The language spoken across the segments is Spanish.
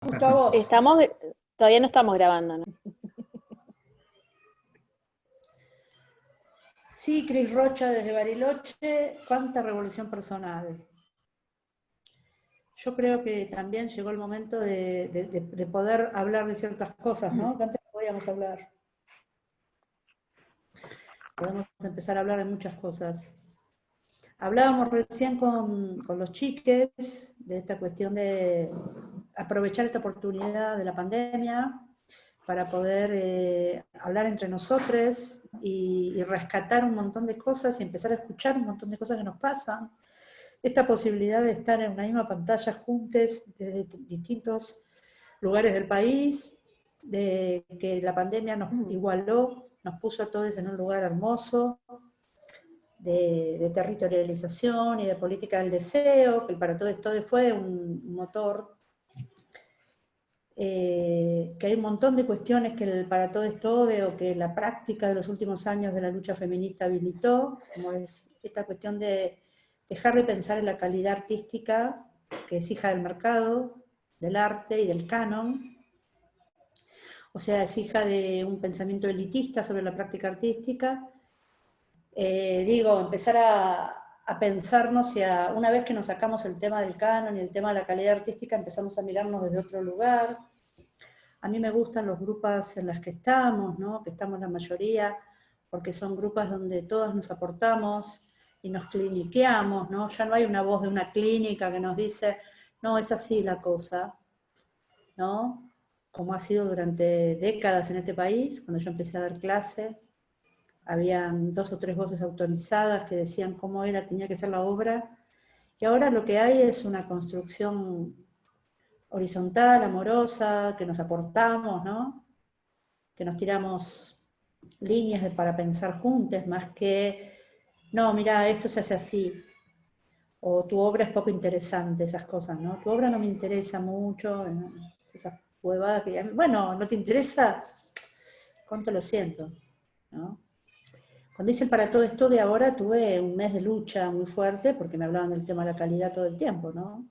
Justo a vos. Todavía no estamos grabando, ¿no? Sí, Cris Rocha desde Bariloche, cuánta revolución personal. Yo creo que también llegó el momento de poder hablar de ciertas cosas, ¿no? Que antes no podíamos hablar. Podemos empezar a hablar de muchas cosas. Hablábamos recién con los chiques de esta cuestión de aprovechar esta oportunidad de la pandemia para poder hablar entre nosotros y rescatar un montón de cosas y empezar a escuchar un montón de cosas que nos pasan. Esta posibilidad de estar en una misma pantalla juntos desde distintos lugares del país, de que la pandemia nos igualó, nos puso a todos en un lugar hermoso, de territorialización y de política del deseo, que el Para Todos Todes fue un motor, que hay un montón de cuestiones que el Para Todos Todes o que la práctica de los últimos años de la lucha feminista habilitó, como es esta cuestión de dejar de pensar en la calidad artística, que es hija del mercado, del arte y del canon, o sea, es hija de un pensamiento elitista sobre la práctica artística. Empezar a pensarnos y una vez que nos sacamos el tema del canon y el tema de la calidad artística, empezamos a mirarnos desde otro lugar. A mí me gustan los grupos en los que estamos, ¿no? Que estamos la mayoría, porque son grupos donde todas nos aportamos y nos cliniqueamos, ¿no? Ya no hay una voz de una clínica que nos dice, no, es así la cosa, ¿no? Como ha sido durante décadas en este país, cuando yo empecé a dar clase, habían 2 o 3 voces autorizadas que decían cómo tenía que ser la obra, y ahora lo que hay es una construcción horizontal, amorosa, que nos aportamos, ¿no? Que nos tiramos líneas para pensar juntos, más que, no, mira, esto se hace así, o tu obra es poco interesante, esas cosas, ¿no? Tu obra no me interesa mucho, ¿no? Esas huevadas que, bueno, ¿no te interesa? ¿Cuánto lo siento? ¿No? Cuando hice el Para Todo Esto de ahora, tuve un mes de lucha muy fuerte, porque me hablaban del tema de la calidad todo el tiempo, ¿no?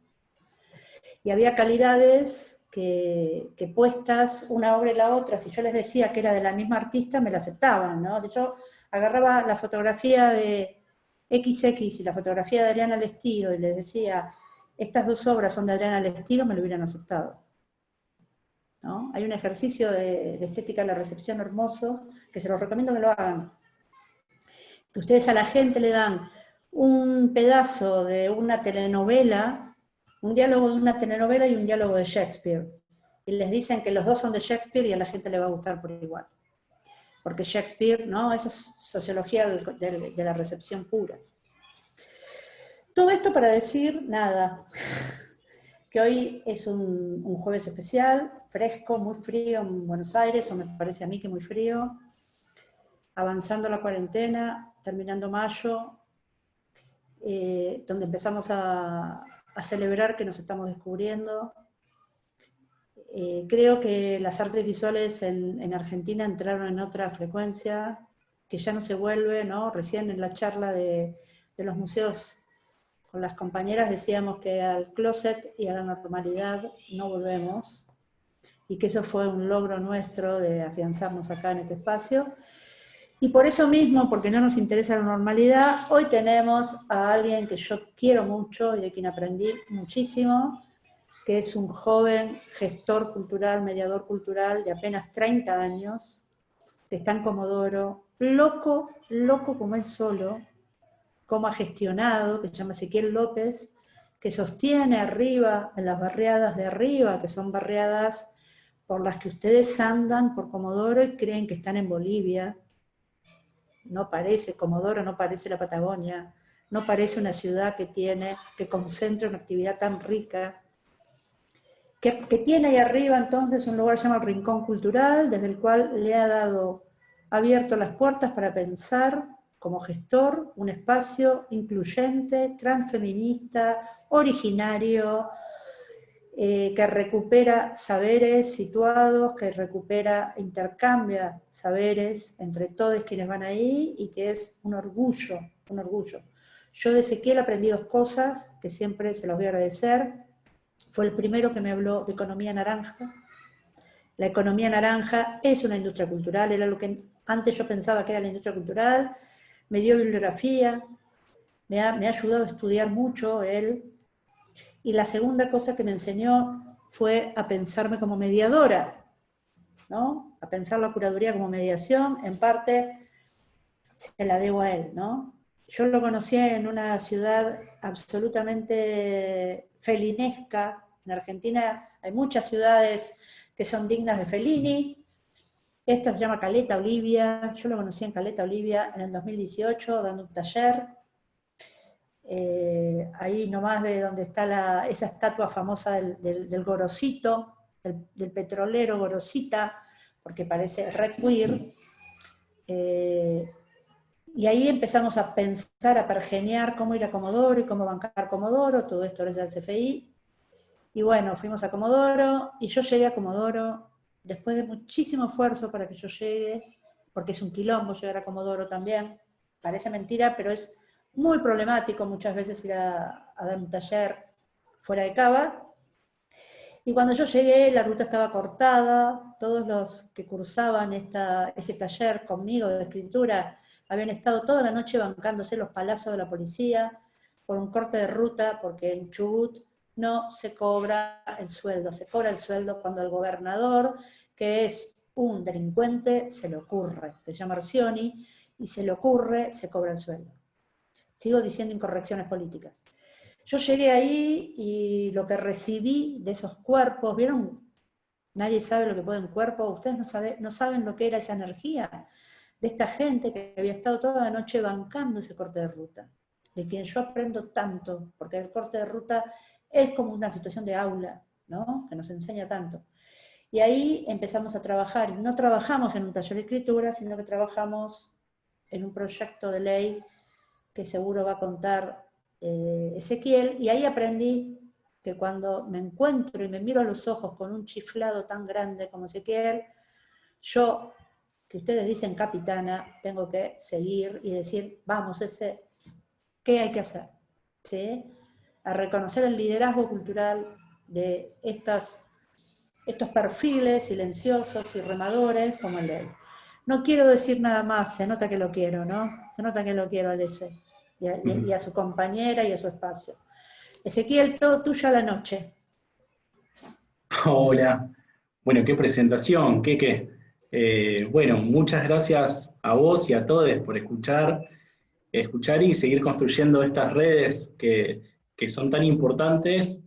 Y había calidades que puestas una obra y la otra, si yo les decía que era de la misma artista, me la aceptaban, ¿no? Si yo agarraba la fotografía de XX y la fotografía de Adriana Lestido y les decía, estas 2 obras son de Adriana Lestido, me lo hubieran aceptado, ¿no? Hay un ejercicio de estética de la recepción hermoso, que se los recomiendo que lo hagan. Que ustedes a la gente le dan un pedazo de una telenovela, un diálogo de una telenovela y un diálogo de Shakespeare. Y les dicen que los 2 son de Shakespeare y a la gente le va a gustar por igual. Porque Shakespeare, ¿no? Eso es sociología de la recepción pura. Todo esto para decir, nada, que hoy es un jueves especial, fresco, muy frío en Buenos Aires, o me parece a mí que muy frío, avanzando la cuarentena, terminando mayo, donde empezamos a celebrar que nos estamos descubriendo. Creo que las artes visuales en Argentina entraron en otra frecuencia, que ya no se vuelve, ¿no? Recién en la charla de los museos con las compañeras decíamos que al closet y a la normalidad no volvemos, y que eso fue un logro nuestro de afianzarnos acá en este espacio. Y por eso mismo, porque no nos interesa la normalidad, hoy tenemos a alguien que yo quiero mucho y de quien aprendí muchísimo, que es un joven gestor cultural, mediador cultural de apenas 30 años, que está en Comodoro, loco, loco como es solo, como ha gestionado, que se llama Ezequiel López, que sostiene arriba, en las barriadas de arriba, que son barriadas por las que ustedes andan por Comodoro y creen que están en Bolivia. No parece Comodoro, no parece la Patagonia, no parece una ciudad que concentra una actividad tan rica, que tiene ahí arriba entonces un lugar que se llama el Rincón Cultural, desde el cual le ha abierto las puertas para pensar como gestor un espacio incluyente, transfeminista, originario, que recupera saberes situados, que recupera, intercambia saberes entre todos quienes van ahí, y que es un orgullo, un orgullo. Yo de Ezequiel aprendí 2 cosas que siempre se los voy a agradecer. fue el primero que me habló de economía naranja. La economía naranja es una industria cultural, era lo que antes yo pensaba que era la industria cultural, me dio bibliografía, me ha ayudado a estudiar mucho él. Y la segunda cosa que me enseñó fue a pensarme como mediadora, ¿no? A pensar la curaduría como mediación, en parte se la debo a él, ¿no? Yo lo conocí en una ciudad absolutamente felinesca. En Argentina hay muchas ciudades que son dignas de Fellini. Esta se llama Caleta Olivia. Yo lo conocí en Caleta Olivia en el 2018, dando un taller. Ahí nomás de donde está esa estatua famosa del Gorosito, del petrolero Gorosita, porque parece re queer. Y ahí empezamos a pensar, a pergeñar cómo ir a Comodoro y cómo bancar Comodoro, todo esto gracias al CFI. Y bueno, fuimos a Comodoro, y yo llegué a Comodoro después de muchísimo esfuerzo para que yo llegue, porque es un quilombo llegar a Comodoro también. Parece mentira, pero es muy problemático muchas veces ir a dar un taller fuera de Cava. Y cuando yo llegué, la ruta estaba cortada, todos los que cursaban este taller conmigo de escritura habían estado toda la noche bancándose los palazos de la policía por un corte de ruta, porque en Chubut no se cobra el sueldo, se cobra el sueldo cuando el gobernador, que es un delincuente, se le ocurre, se llama Arcioni, y se le ocurre, se cobra el sueldo. Sigo diciendo incorrecciones políticas. Yo llegué ahí y lo que recibí de esos cuerpos, ¿vieron? Nadie sabe lo que puede un cuerpo, ustedes no saben lo que era esa energía de esta gente que había estado toda la noche bancando ese corte de ruta, de quien yo aprendo tanto, porque el corte de ruta es como una situación de aula, ¿no? Que nos enseña tanto. Y ahí empezamos a trabajar, y no trabajamos en un taller de escritura, sino que trabajamos en un proyecto de ley que seguro va a contar Ezequiel, y ahí aprendí que cuando me encuentro y me miro a los ojos con un chiflado tan grande como Ezequiel, yo, que ustedes dicen capitana, tengo que seguir y decir, vamos, ¿qué hay que hacer? ¿Sí? A reconocer el liderazgo cultural de estos perfiles silenciosos y remadores como el de él. No quiero decir nada más, se nota que lo quiero, ¿no? Se nota que lo quiero al ese, y a su compañera y a su espacio. Ezequiel, todo tuyo a la noche. Hola, bueno, qué presentación, bueno, muchas gracias a vos y a todos por escuchar y seguir construyendo estas redes que son tan importantes,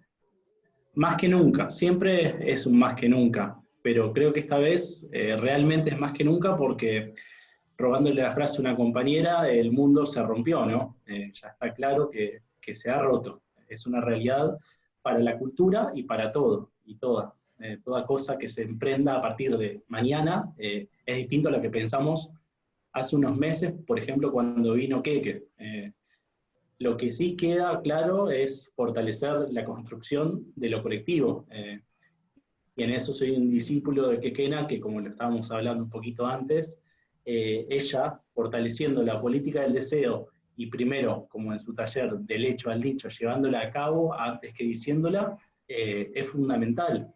más que nunca, siempre es un más que nunca, pero creo que esta vez realmente es más que nunca porque, robándole la frase a una compañera, el mundo se rompió, ¿no? Ya está claro que se ha roto, es una realidad para la cultura y para todo y toda. Toda cosa que se emprenda a partir de mañana es distinto a lo que pensamos hace unos meses, por ejemplo, cuando vino Keke. Lo que sí queda claro es fortalecer la construcción de lo colectivo. Y en eso soy un discípulo de Kekena, que como lo estábamos hablando un poquito antes, ella, fortaleciendo la política del deseo, y primero, como en su taller, del hecho al dicho, llevándola a cabo antes que diciéndola, es fundamental.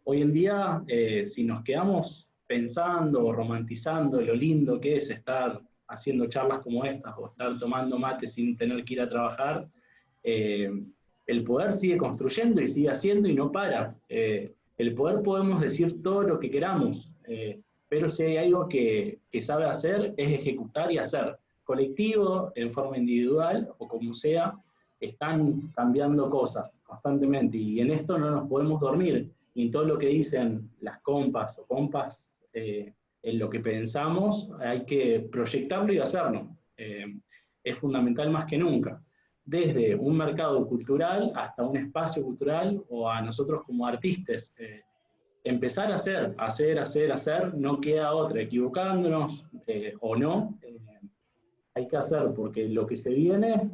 Hoy en día, si nos quedamos pensando o romantizando lo lindo que es estar haciendo charlas como estas, o estar tomando mate sin tener que ir a trabajar, el poder sigue construyendo y sigue haciendo y no para. El poder podemos decir todo lo que queramos, pero si hay algo que sabe hacer es ejecutar y hacer. Colectivo, en forma individual o como sea, están cambiando cosas constantemente y en esto no nos podemos dormir. Y en todo lo que dicen las compas o compas, en lo que pensamos, hay que proyectarlo y hacerlo. Es fundamental más que nunca. Desde un mercado cultural hasta un espacio cultural o a nosotros como artistas. Empezar a hacer, no queda otra, equivocándonos o no, hay que hacer, porque lo que se viene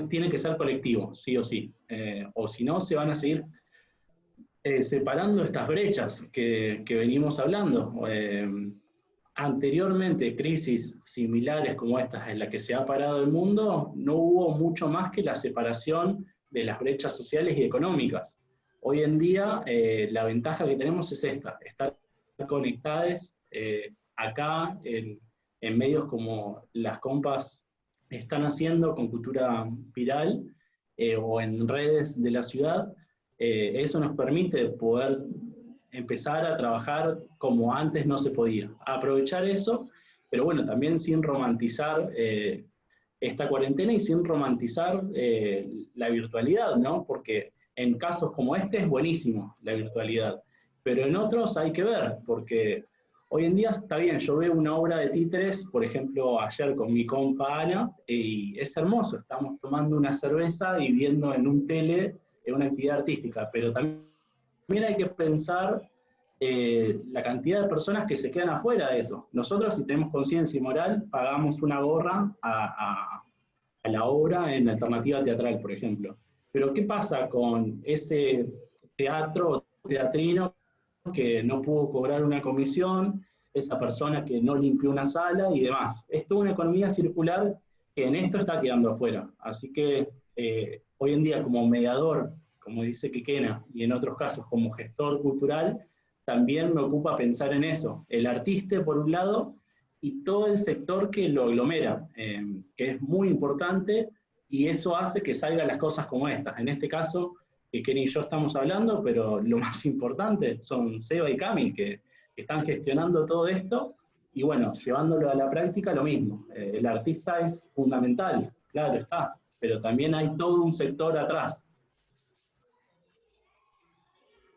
tiene que ser colectivo, sí o sí, o si no se van a seguir separando estas brechas que venimos hablando. Anteriormente, crisis similares como estas en las que se ha parado el mundo, no hubo mucho más que la separación de las brechas sociales y económicas. Hoy en día la ventaja que tenemos es esta, estar conectados acá en medios como las compas están haciendo con Cultura Viral, o en redes de la ciudad. Eso nos permite poder empezar a trabajar como antes no se podía. Aprovechar eso, pero bueno, también sin romantizar esta cuarentena y sin romantizar la virtualidad, ¿no? Porque en casos como este es buenísimo la virtualidad, pero en otros hay que ver, porque hoy en día está bien, yo veo una obra de títeres, por ejemplo, ayer con mi compa Ana, y es hermoso, estamos tomando una cerveza y viendo en un tele una actividad artística, pero también hay que pensar la cantidad de personas que se quedan afuera de eso. Nosotros, si tenemos conciencia y moral, pagamos una gorra a la obra en alternativa teatral, por ejemplo. Pero ¿qué pasa con ese teatro o teatrino que no pudo cobrar una comisión, esa persona que no limpió una sala y demás? Es toda una economía circular que en esto está quedando afuera. Así que hoy en día como mediador, como dice Quequena, y en otros casos como gestor cultural, también me ocupa pensar en eso. El artista, por un lado, y todo el sector que lo aglomera, que es muy importante, y eso hace que salgan las cosas como estas. En este caso, que Kenny y yo estamos hablando, pero lo más importante son Seba y Cami, que están gestionando todo esto, y bueno, llevándolo a la práctica, lo mismo. El artista es fundamental, claro está, pero también hay todo un sector atrás.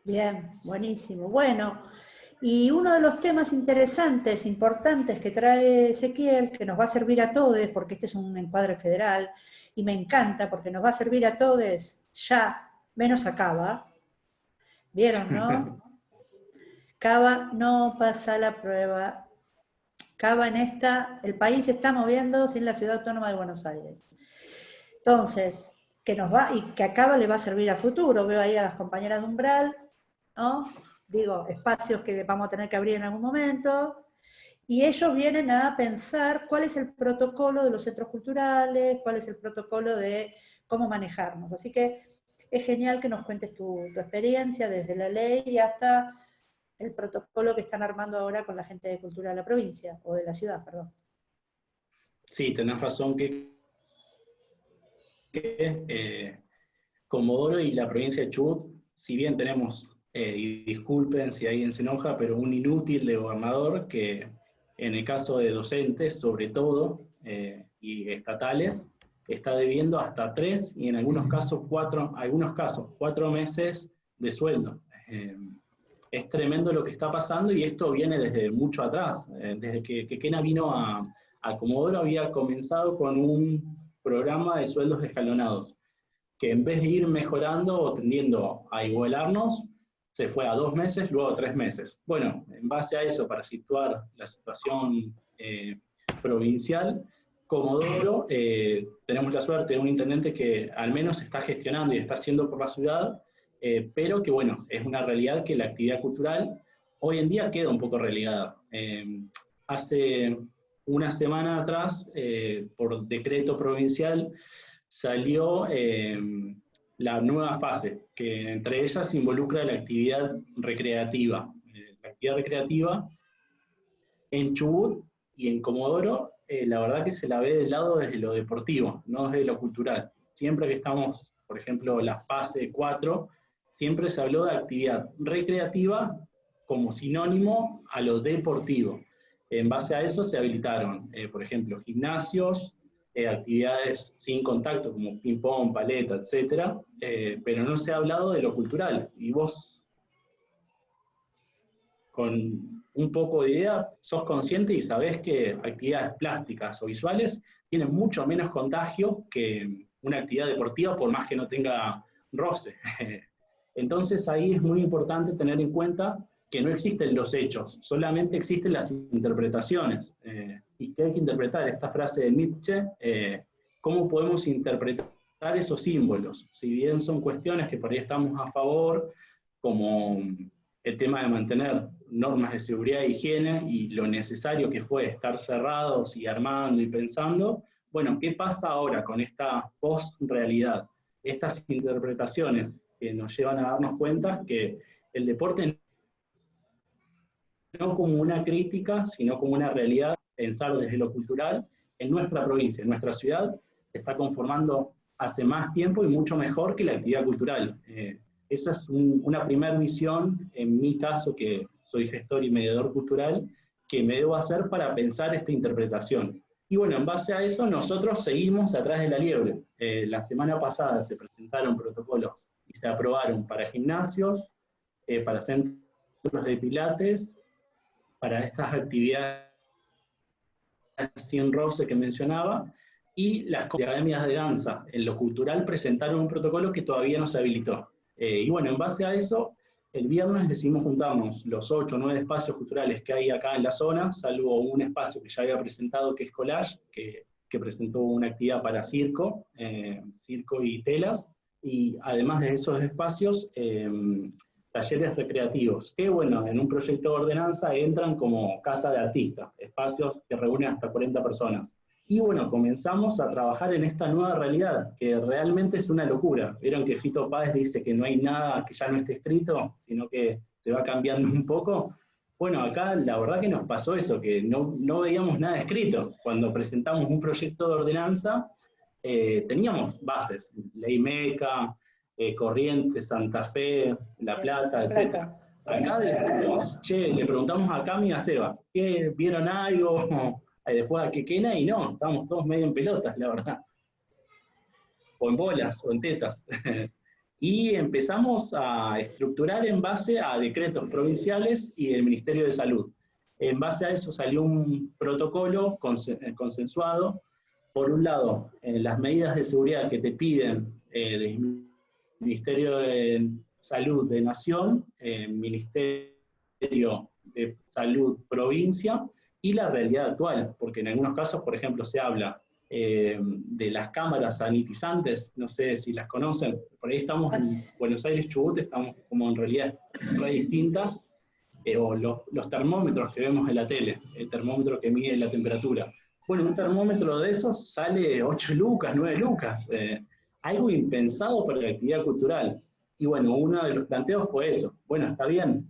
Bien, buenísimo. Bueno, y uno de los temas interesantes, importantes que trae Ezequiel, que nos va a servir a todos, porque este es un encuadre federal, y me encanta porque nos va a servir a todos ya, menos a Cava. ¿Vieron, no? Cava no pasa la prueba. Cava en esta, el país se está moviendo sin la Ciudad Autónoma de Buenos Aires. Entonces, que nos va, y que a Cava le va a servir a futuro. Veo ahí a las compañeras de Umbral, ¿no? Digo, espacios que vamos a tener que abrir en algún momento, y ellos vienen a pensar cuál es el protocolo de los centros culturales, cuál es el protocolo de cómo manejarnos. Así que es genial que nos cuentes tu experiencia desde la ley hasta el protocolo que están armando ahora con la gente de cultura de la provincia, o de la ciudad, perdón. Sí, tenés razón que Comodoro y la provincia de Chubut, si bien tenemos, y disculpen si alguien se enoja, pero un inútil de gobernador que en el caso de docentes, sobre todo, y estatales, está debiendo hasta 3 y en algunos casos 4 meses de sueldo. Es tremendo lo que está pasando y esto viene desde mucho atrás. Desde que Quequena vino a Comodoro había comenzado con un programa de sueldos escalonados, que en vez de ir mejorando o tendiendo a igualarnos, se fue a 2 meses, luego a 3 meses. Bueno, en base a eso, para situar la situación provincial, Comodoro, tenemos la suerte de un intendente que al menos está gestionando y está haciendo por la ciudad, pero que bueno, es una realidad que la actividad cultural hoy en día queda un poco relegada. Hace una semana atrás, por decreto provincial, salió la nueva fase, que entre ellas involucra la actividad recreativa. La actividad recreativa en Chubut y en Comodoro, la verdad que se la ve del lado desde lo deportivo, no desde lo cultural. Siempre que estamos, por ejemplo, la fase 4, siempre se habló de actividad recreativa como sinónimo a lo deportivo. En base a eso se habilitaron, por ejemplo, gimnasios, actividades sin contacto como ping-pong, paleta, etc. Pero no se ha hablado de lo cultural. Y vos, con un poco de idea, sos consciente y sabés que actividades plásticas o visuales tienen mucho menos contagio que una actividad deportiva, por más que no tenga roce. Entonces ahí es muy importante tener en cuenta que no existen los hechos, solamente existen las interpretaciones. Y que hay que interpretar esta frase de Nietzsche, cómo podemos interpretar esos símbolos, si bien son cuestiones que por ahí estamos a favor, como el tema de mantener normas de seguridad e higiene y lo necesario que fue estar cerrados y armando y pensando. Bueno, ¿qué pasa ahora con esta post-realidad? estas interpretaciones que nos llevan a darnos cuenta que el deporte no como una crítica, sino como una realidad, pensar desde lo cultural, en nuestra provincia, en nuestra ciudad, se está conformando hace más tiempo y mucho mejor que la actividad cultural. Esa es una primera visión, en mi caso, que soy gestor y mediador cultural, que me debo hacer para pensar esta interpretación. Y bueno, en base a eso, nosotros seguimos atrás de la liebre. La semana pasada se presentaron protocolos y se aprobaron para gimnasios, para centros de pilates, para estas actividades sin roce que mencionaba, y las academias de danza en lo cultural presentaron un protocolo que todavía no se habilitó. Y bueno, en base a eso, el viernes decidimos juntarnos los 8 o 9 espacios culturales que hay acá en la zona, salvo un espacio que ya había presentado, que es Collage, que presentó una actividad para circo, circo y telas, y además de esos espacios, talleres recreativos, que bueno, en un proyecto de ordenanza entran como casa de artistas, espacios que reúnen hasta 40 personas. Y bueno, comenzamos a trabajar en esta nueva realidad, que realmente es una locura. Vieron que Fito Páez dice que no hay nada que ya no esté escrito, sino que se va cambiando un poco. Bueno, acá la verdad que nos pasó eso, que no veíamos nada escrito. Cuando presentamos un proyecto de ordenanza, teníamos bases, Ley Meca, Corrientes, Santa Fe, La Plata, etc. Acá decimos, che, le preguntamos a Cami y a Seba, ¿qué, vieron algo? Y después a Quequena, y no, estábamos todos medio en pelotas, la verdad. O en bolas, o en tetas. Y empezamos a estructurar en base a decretos provinciales y del Ministerio de Salud. En base a eso salió un protocolo consensuado. Por un lado, las medidas de seguridad que te piden del Ministerio de Salud de Nación, Ministerio de Salud Provincia, y la realidad actual, porque en algunos casos, por ejemplo, se habla de las cámaras sanitizantes, no sé si las conocen, por ahí estamos en Buenos Aires, Chubut, estamos como en realidades re distintas, o los termómetros que vemos en la tele, el termómetro que mide la temperatura. Bueno, un termómetro de esos sale 8 lucas, 9 lucas, algo impensado para la actividad cultural. Y bueno, uno de los planteos fue eso. Bueno, está bien,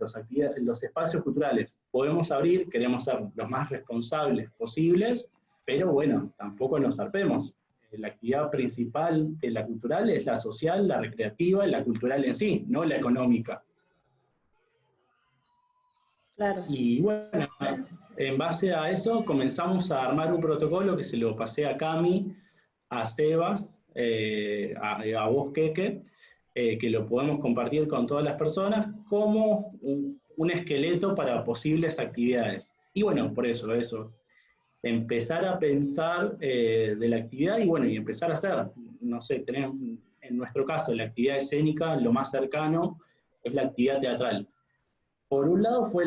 los espacios culturales podemos abrir, queremos ser los más responsables posibles, pero bueno, tampoco nos zarpemos. La actividad principal de la cultural es la social, la recreativa y la cultural en sí, no la económica. Claro. Y bueno, en base a eso comenzamos a armar un protocolo que se lo pasé a Cami, a Sebas, a vos, Keke, que lo podemos compartir con todas las personas como un esqueleto para posibles actividades. Y bueno, por eso, empezar a pensar de la actividad y bueno, y empezar a hacer, no sé, tenemos, en nuestro caso, la actividad escénica, lo más cercano es la actividad teatral. Por un lado fue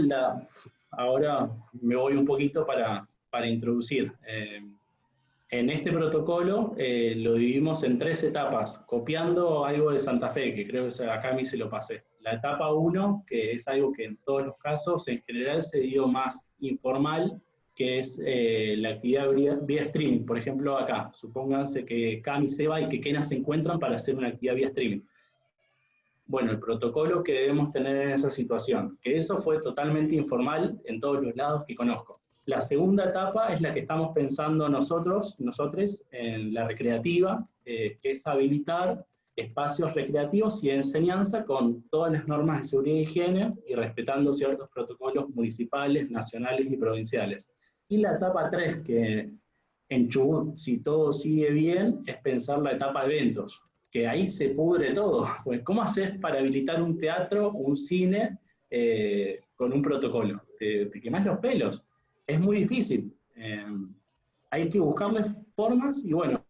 ahora me voy un poquito para introducir. En este protocolo lo dividimos en 3 etapas, copiando algo de Santa Fe, que creo que acá a mí se lo pasé. La etapa 1, que es algo que en todos los casos en general se dio más informal, que es la actividad vía streaming. Por ejemplo, acá, supónganse que Cami, Seba y Quequena se encuentran para hacer una actividad vía streaming. Bueno, el protocolo que debemos tener en esa situación, que eso fue totalmente informal en todos los lados que conozco. La segunda etapa es la que estamos pensando nosotros, en la recreativa, que es habilitar espacios recreativos y de enseñanza con todas las normas de seguridad y higiene y respetando ciertos protocolos municipales, nacionales y provinciales. Y la etapa 3, que en Chubut, si todo sigue bien, es pensar la etapa de eventos, que ahí se pudre todo. Pues, ¿cómo haces para habilitar un teatro, un cine, con un protocolo? Te quemás los pelos. Es muy difícil. Hay que buscarle formas y bueno,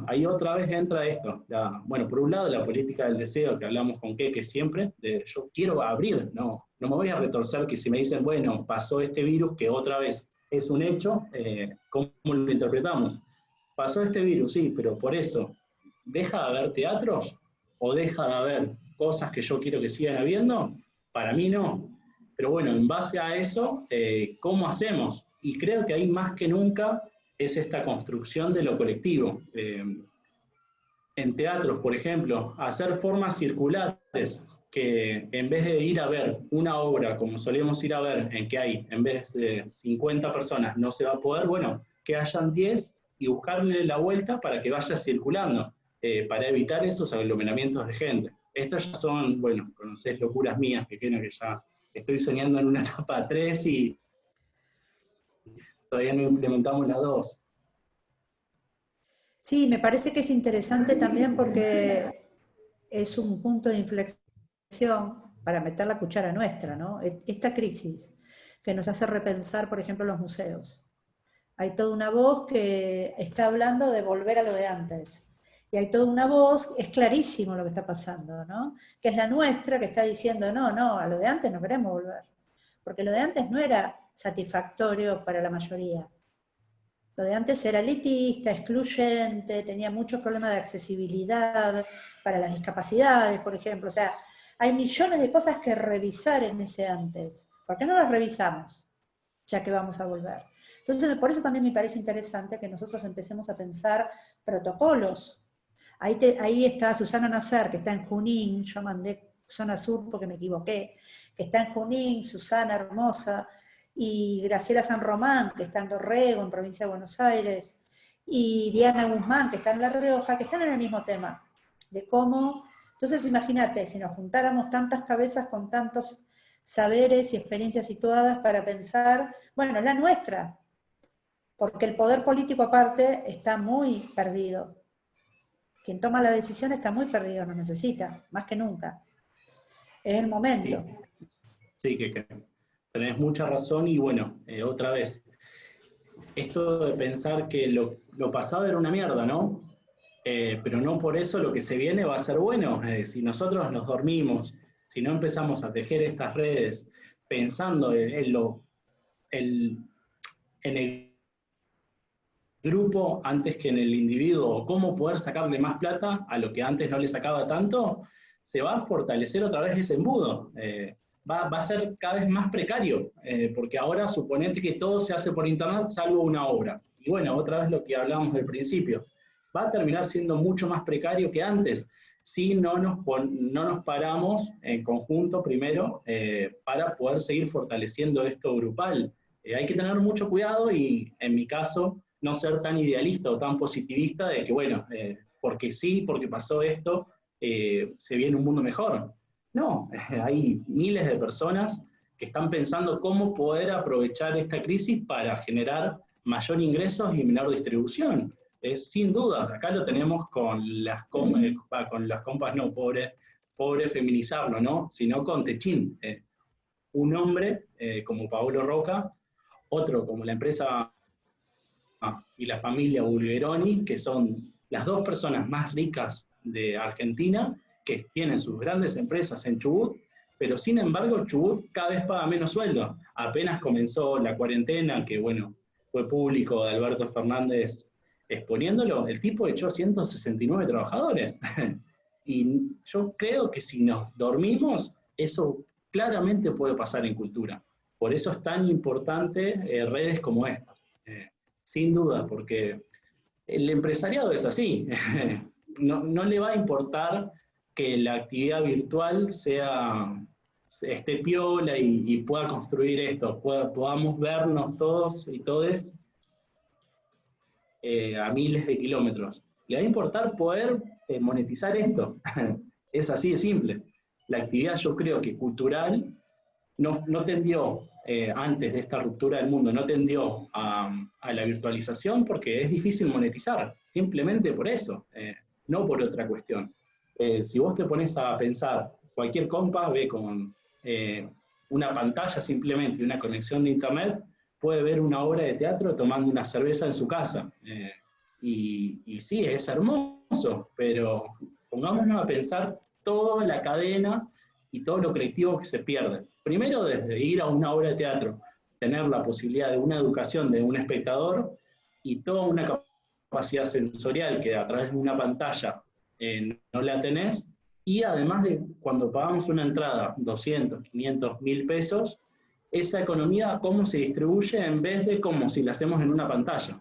ahí otra vez entra esto. Bueno, por un lado la política del deseo que hablamos con Keke siempre, de yo quiero abrir, no me voy a retorcer que si me dicen, bueno, pasó este virus que otra vez es un hecho, ¿cómo lo interpretamos? Pasó este virus, sí, pero por eso, ¿deja de haber teatros? ¿O deja de haber cosas que yo quiero que sigan habiendo? Para mí no. Pero bueno, en base a eso, ¿cómo hacemos? Y creo que ahí más que nunca es esta construcción de lo colectivo. en teatros, por ejemplo, hacer formas circulares, que en vez de ir a ver una obra como solíamos ir a ver, en que hay, en vez de 50 personas, no se va a poder, bueno, que hayan 10 y buscarle la vuelta para que vaya circulando, para evitar esos aglomeramientos de gente. Estas ya son, bueno, conocés locuras mías, que creo que ya estoy soñando en una etapa 3 y todavía no implementamos la 2. Sí, me parece que es interesante también porque es un punto de inflexión para meter la cuchara nuestra, ¿no? Esta crisis que nos hace repensar, por ejemplo, los museos. Hay toda una voz que está hablando de volver a lo de antes. Y hay toda una voz, es clarísimo lo que está pasando, ¿no? Que es la nuestra, que está diciendo, no, no, a lo de antes no queremos volver. Porque lo de antes no era satisfactorio para la mayoría. Lo de antes era elitista, excluyente, tenía muchos problemas de accesibilidad para las discapacidades, por ejemplo. O sea, hay millones de cosas que revisar en ese antes. ¿Por qué no las revisamos? Ya que vamos a volver. Entonces, por eso también me parece interesante que nosotros empecemos a pensar protocolos. Ahí está Susana Nasser, que está en Junín, yo mandé zona sur porque me equivoqué, que está en Junín, Susana hermosa, y Graciela San Román, que está en Dorrego, en provincia de Buenos Aires, y Diana Guzmán, que está en La Rioja, que están en el mismo tema, de cómo... Entonces imagínate, si nos juntáramos tantas cabezas con tantos saberes y experiencias situadas para pensar, bueno, es la nuestra, porque el poder político aparte está muy perdido. Quien toma la decisión está muy perdido, nos necesita, más que nunca. Es el momento. Sí, que tenés mucha razón y bueno, otra vez, esto de pensar que lo pasado era una mierda, ¿no? Pero no por eso lo que se viene va a ser bueno. Si nosotros nos dormimos, si no empezamos a tejer estas redes pensando en el grupo antes que en el individuo, o cómo poder sacarle más plata a lo que antes no le sacaba tanto, se va a fortalecer otra vez ese embudo. Va a ser cada vez más precario, porque ahora suponete que todo se hace por internet salvo una obra. Y bueno, otra vez lo que hablábamos del principio, va a terminar siendo mucho más precario que antes, si no nos paramos en conjunto primero para poder seguir fortaleciendo esto grupal. Hay que tener mucho cuidado y en mi caso no ser tan idealista o tan positivista de que bueno, porque sí, porque pasó esto, se viene un mundo mejor. No, hay miles de personas que están pensando cómo poder aprovechar esta crisis para generar mayor ingresos y menor distribución. Sin duda, acá lo tenemos con las compas, no, pobre feminizarlo, ¿no? Sino con Techín. Un hombre como Paolo Roca, otro como la empresa y la familia Bulgeroni, que son las dos personas más ricas de Argentina, que tienen sus grandes empresas en Chubut, pero sin embargo Chubut cada vez paga menos sueldo. Apenas comenzó la cuarentena, que bueno, fue público de Alberto Fernández exponiéndolo, el tipo echó 169 trabajadores. Y yo creo que si nos dormimos, eso claramente puede pasar en cultura. Por eso es tan importante redes como estas. Sin duda, porque el empresariado es así. No le va a importar que la actividad virtual esté piola y pueda construir esto, podamos vernos todos y todes a miles de kilómetros. Le va a importar poder monetizar esto. Es así de simple. La actividad, yo creo que cultural no tendió, antes de esta ruptura del mundo, no tendió a la virtualización porque es difícil monetizar, simplemente por eso, no por otra cuestión. Si vos te pones a pensar, cualquier compa ve con una pantalla simplemente y una conexión de internet, puede ver una obra de teatro tomando una cerveza en su casa. Y sí, es hermoso, pero pongámonos a pensar toda la cadena y todo lo colectivo que se pierde. Primero, desde ir a una obra de teatro, tener la posibilidad de una educación de un espectador y toda una capacidad sensorial que a través de una pantalla no la tenés, y además de cuando pagamos una entrada, 200, 500, 1000 pesos, esa economía cómo se distribuye en vez de como si la hacemos en una pantalla.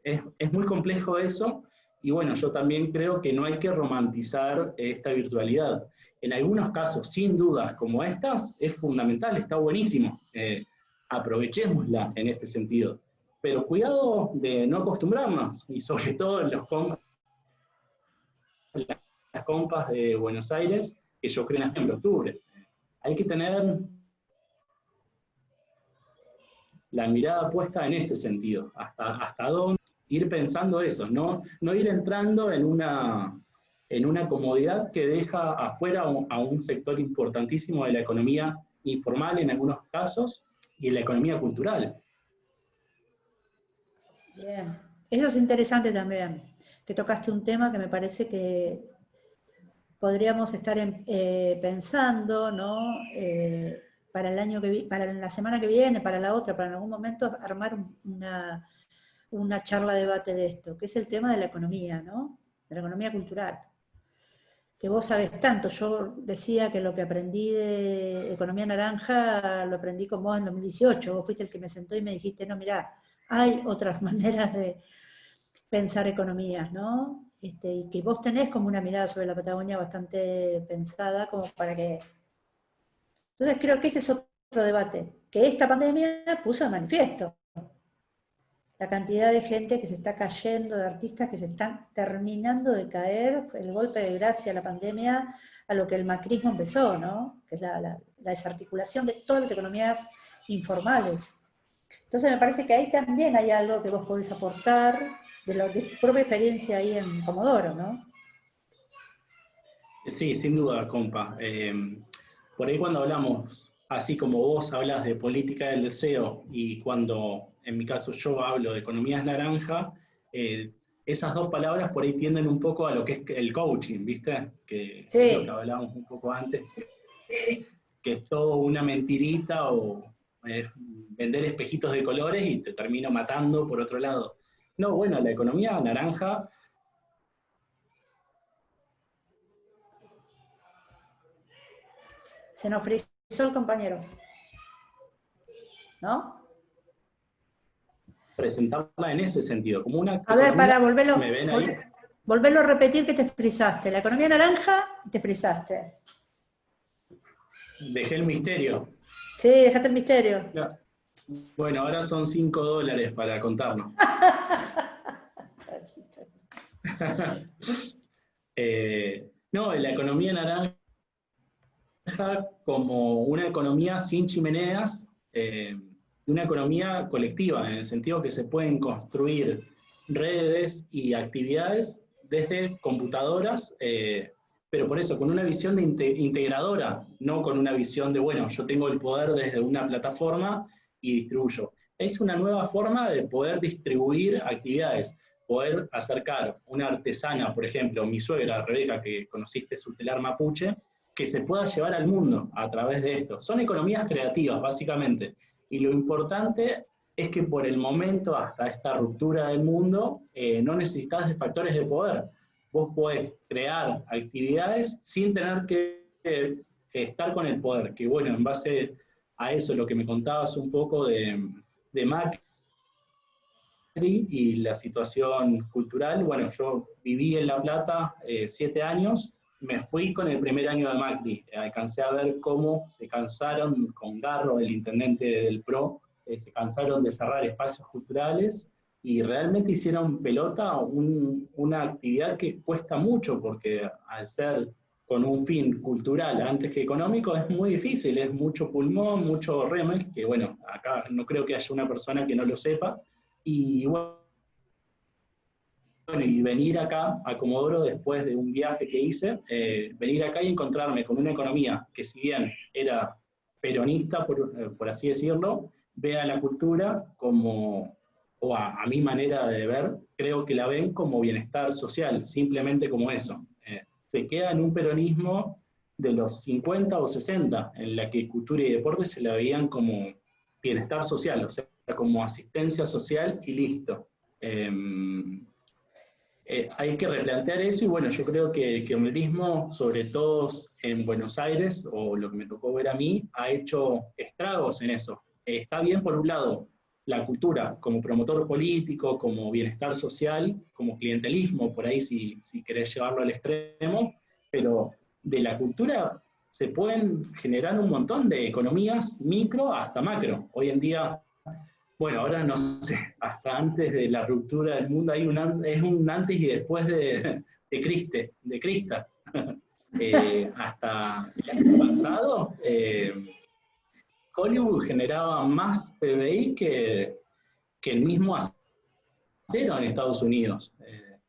Es muy complejo eso, Y bueno, yo también creo que no hay que romantizar esta virtualidad. En algunos casos, sin dudas como estas, es fundamental, está buenísimo. Aprovechémosla en este sentido. Pero cuidado de no acostumbrarnos, y sobre todo en las compas de Buenos Aires, que yo creo en octubre. Hay que tener la mirada puesta en ese sentido, hasta dónde ir pensando eso, no ir entrando en una comodidad que deja afuera a un sector importantísimo de la economía informal en algunos casos y en la economía cultural. Bien, eso es interesante también, que tocaste un tema que me parece que podríamos estar pensando, ¿no? Para el año para la semana que viene, para la otra, para en algún momento armar una charla debate de esto, que es el tema de la economía, ¿no? De la economía cultural. Que vos sabés tanto, yo decía que lo que aprendí de economía naranja lo aprendí con vos en 2018, vos fuiste el que me sentó y me dijiste, no, mirá, hay otras maneras de pensar economías, ¿no? Y que vos tenés como una mirada sobre la Patagonia bastante pensada, como para que... Entonces creo que ese es otro debate, que esta pandemia puso de manifiesto. La cantidad de gente que se está cayendo, de artistas que se están terminando de caer, el golpe de gracia, la pandemia, a lo que el macrismo empezó, ¿no? Que es la desarticulación de todas las economías informales. Entonces me parece que ahí también hay algo que vos podés aportar de tu propia experiencia ahí en Comodoro, ¿no? Sí, sin duda, compa. Por ahí cuando hablamos, así como vos hablas de política del deseo y cuando en mi caso yo hablo de economías naranja, esas dos palabras por ahí tienden un poco a lo que es el coaching, ¿viste? Que es lo que Sí, hablábamos un poco antes, que es todo una mentirita o vender espejitos de colores y te termino matando por otro lado. No, bueno, la economía naranja... se nos frizó el compañero, ¿no? presentarla en ese sentido, como una A ver, economía, para, ¿me ven ahí? volverlo a repetir que te frizaste. La economía naranja y te frizaste. Dejé el misterio. Sí, dejaste el misterio. No. Bueno, ahora son $5 para contarnos. No, la economía naranja como una economía sin chimeneas, una economía colectiva, en el sentido que se pueden construir redes y actividades desde computadoras, pero por eso, con una visión integradora, no con una visión de, bueno, yo tengo el poder desde una plataforma y distribuyo. Es una nueva forma de poder distribuir actividades, poder acercar una artesana, por ejemplo, mi suegra, Rebeca, que conociste su telar mapuche, que se pueda llevar al mundo a través de esto. Son economías creativas, básicamente. Y lo importante es que por el momento, hasta esta ruptura del mundo, no necesitas de factores de poder. Vos podés crear actividades sin tener que estar con el poder. Que bueno, en base a eso, lo que me contabas un poco de Macri y la situación cultural, bueno, yo viví en La Plata 7 años, me fui con el primer año de Macri, alcancé a ver cómo se cansaron con Garro, el intendente del PRO, se cansaron de cerrar espacios culturales y realmente hicieron pelota una actividad que cuesta mucho porque al ser con un fin cultural antes que económico es muy difícil, es mucho pulmón, mucho remel, que bueno, acá no creo que haya una persona que no lo sepa, y bueno, y venir acá a Comodoro después de un viaje que hice, venir acá y encontrarme con una economía que si bien era peronista, por así decirlo, vea la cultura como, o a mi manera de ver, creo que la ven como bienestar social, simplemente como eso. Se queda en un peronismo de los 50 o 60, en la que cultura y deporte se la veían como bienestar social, o sea, como asistencia social y listo. Hay que replantear eso y bueno, yo creo que el kirchnerismo, sobre todo en Buenos Aires, o lo que me tocó ver a mí, ha hecho estragos en eso. Está bien por un lado la cultura como promotor político, como bienestar social, como clientelismo, por ahí si querés llevarlo al extremo, pero de la cultura se pueden generar un montón de economías micro hasta macro. Hoy en día, bueno, ahora no sé, hasta antes de la ruptura del mundo hay es un antes y después de Crista. Hasta el año pasado, Hollywood generaba más PBI que el mismo acero en Estados Unidos.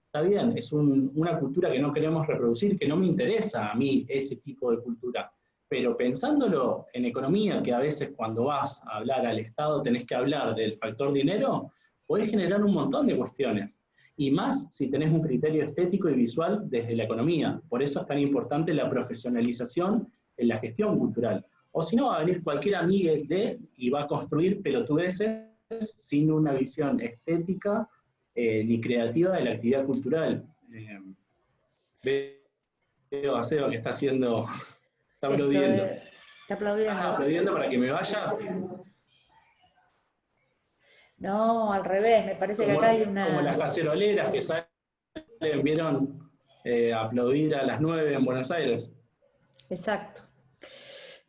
Está bien, es una cultura que no queremos reproducir, que no me interesa a mí ese tipo de cultura. Pero pensándolo en economía, que a veces cuando vas a hablar al Estado tenés que hablar del factor dinero, podés generar un montón de cuestiones. Y más si tenés un criterio estético y visual desde la economía. Por eso es tan importante la profesionalización en la gestión cultural. O si no, va a venir cualquier amigo y va a construir pelotudeces sin una visión estética ni creativa de la actividad cultural. Veo a Seba que está haciendo, está aplaudiendo. Está aplaudiendo. ¿Estás aplaudiendo para que me vaya? No, al revés, me parece que acá hay una... Como las caceroleras que salen, vieron aplaudir a las 9 en Buenos Aires. Exacto.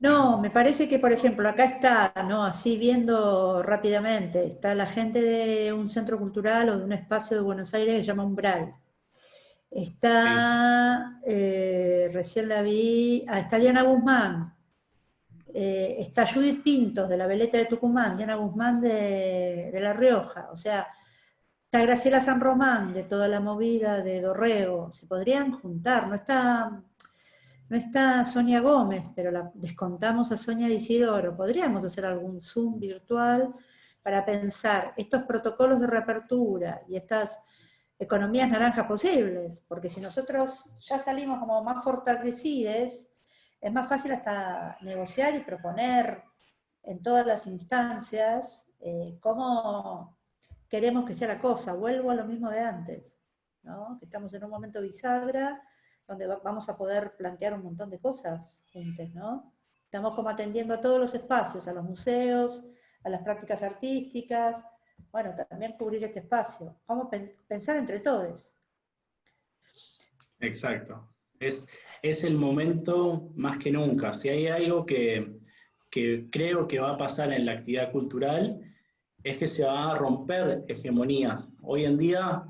No, me parece que, por ejemplo, acá está, ¿no? Así viendo rápidamente, está la gente de un centro cultural o de un espacio de Buenos Aires que se llama Umbral. Está, recién la vi, está Diana Guzmán, está Judith Pintos de la Veleta de Tucumán, Diana Guzmán de La Rioja, o sea, está Graciela San Román de toda la movida de Dorrego, se podrían juntar, no está Sonia Gómez, pero la descontamos a Sonia de Isidoro. Podríamos hacer algún Zoom virtual para pensar estos protocolos de reapertura y estas economías naranjas posibles, porque si nosotros ya salimos como más fortalecidos, es más fácil hasta negociar y proponer en todas las instancias cómo queremos que sea la cosa. Vuelvo a lo mismo de antes, ¿no? Que estamos en un momento bisagra, donde vamos a poder plantear un montón de cosas juntos, ¿no? Estamos como atendiendo a todos los espacios, a los museos, a las prácticas artísticas, bueno, también cubrir este espacio. Vamos a pensar entre todos. Exacto. Es el momento más que nunca. Si hay algo que creo que va a pasar en la actividad cultural, es que se va a romper hegemonías. Hoy en día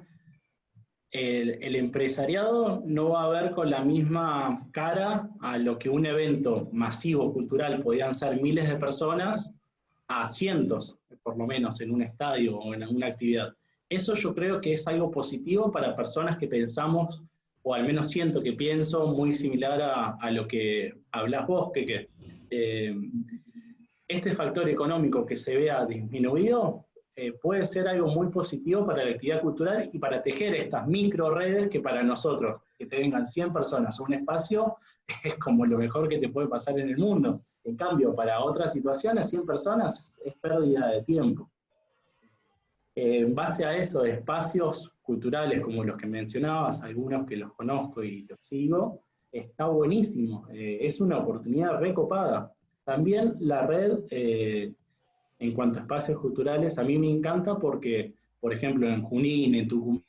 el empresariado no va a ver con la misma cara a lo que un evento masivo cultural podían ser miles de personas a cientos, por lo menos en un estadio o en alguna actividad. Eso yo creo que es algo positivo para personas que pensamos, o al menos siento que pienso, muy similar a lo que hablas vos, que este factor económico que se vea disminuido puede ser algo muy positivo para la actividad cultural y para tejer estas micro redes que para nosotros, que te vengan 100 personas a un espacio, es como lo mejor que te puede pasar en el mundo. En cambio, para otras situaciones, 100 personas es pérdida de tiempo. En base a eso, espacios culturales como los que mencionabas, algunos que los conozco y los sigo, está buenísimo. Es una oportunidad recopada. También la red, en cuanto a espacios culturales, a mí me encanta porque, por ejemplo, en Junín, en Tucumán,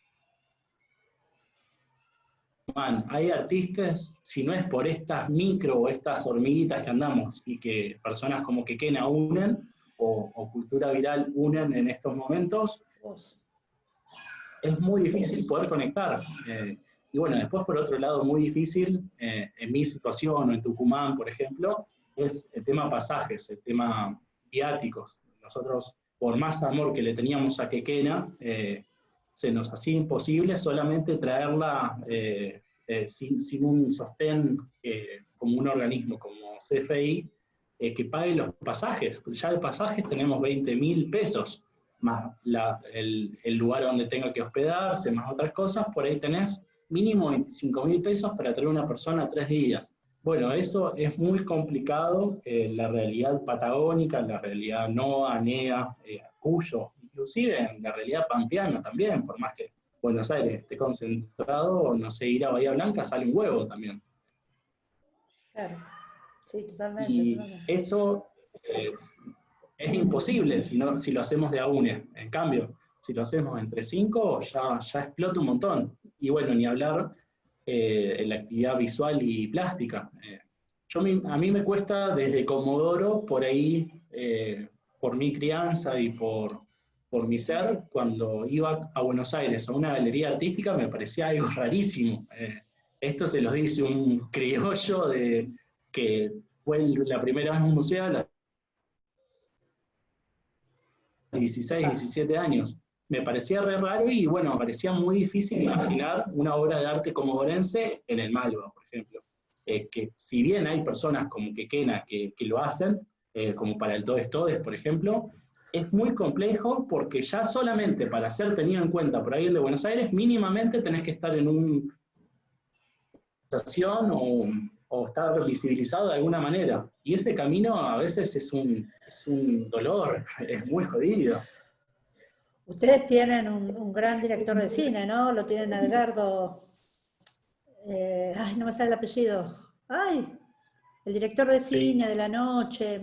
hay artistas, si no es por estas micro o estas hormiguitas que andamos y que personas como Quequena unen, o Cultura Viral unen en estos momentos, es muy difícil poder conectar. Y bueno, después por otro lado, muy difícil, en mi situación o en Tucumán, por ejemplo, es el tema pasajes, el tema viáticos. Nosotros, por más amor que le teníamos a Quequena, se nos hacía imposible solamente traerla sin un sostén como un organismo, como CFI, que pague los pasajes. Ya de pasajes tenemos 20.000 pesos, más el lugar donde tenga que hospedarse, más otras cosas, por ahí tenés mínimo 25.000 pesos para traer una persona 3 días. Bueno, eso es muy complicado, la realidad patagónica, la realidad NOA, NEA, Cuyo, inclusive en la realidad pampeana también, por más que Buenos Aires esté concentrado, no sé, ir a Bahía Blanca sale un huevo también. Claro, sí, totalmente. Y totalmente. eso es imposible si lo hacemos de a una. En cambio, si lo hacemos entre 5, ya explota un montón. Y bueno, ni hablar en la actividad visual y plástica. A mí me cuesta desde Comodoro, por ahí, por mi crianza y por mi ser, cuando iba a Buenos Aires a una galería artística me parecía algo rarísimo. Esto se los dice un criollo que fue la primera vez en un museo a los 16, 17 años. Me parecía re raro y bueno, me parecía muy difícil imaginar una obra de arte comodorense en el Malva, por ejemplo. Que si bien hay personas como Quequena que lo hacen, como para el Todes Todes, por ejemplo, es muy complejo porque ya solamente para ser tenido en cuenta por ahí el de Buenos Aires, mínimamente tenés que estar en una estación o estar visibilizado de alguna manera. Y ese camino a veces es un dolor, es muy jodido. Ustedes tienen un gran director de cine, ¿no? Lo tienen a Edgardo. Ay, no me sale el apellido. Ay, el director de cine de la noche,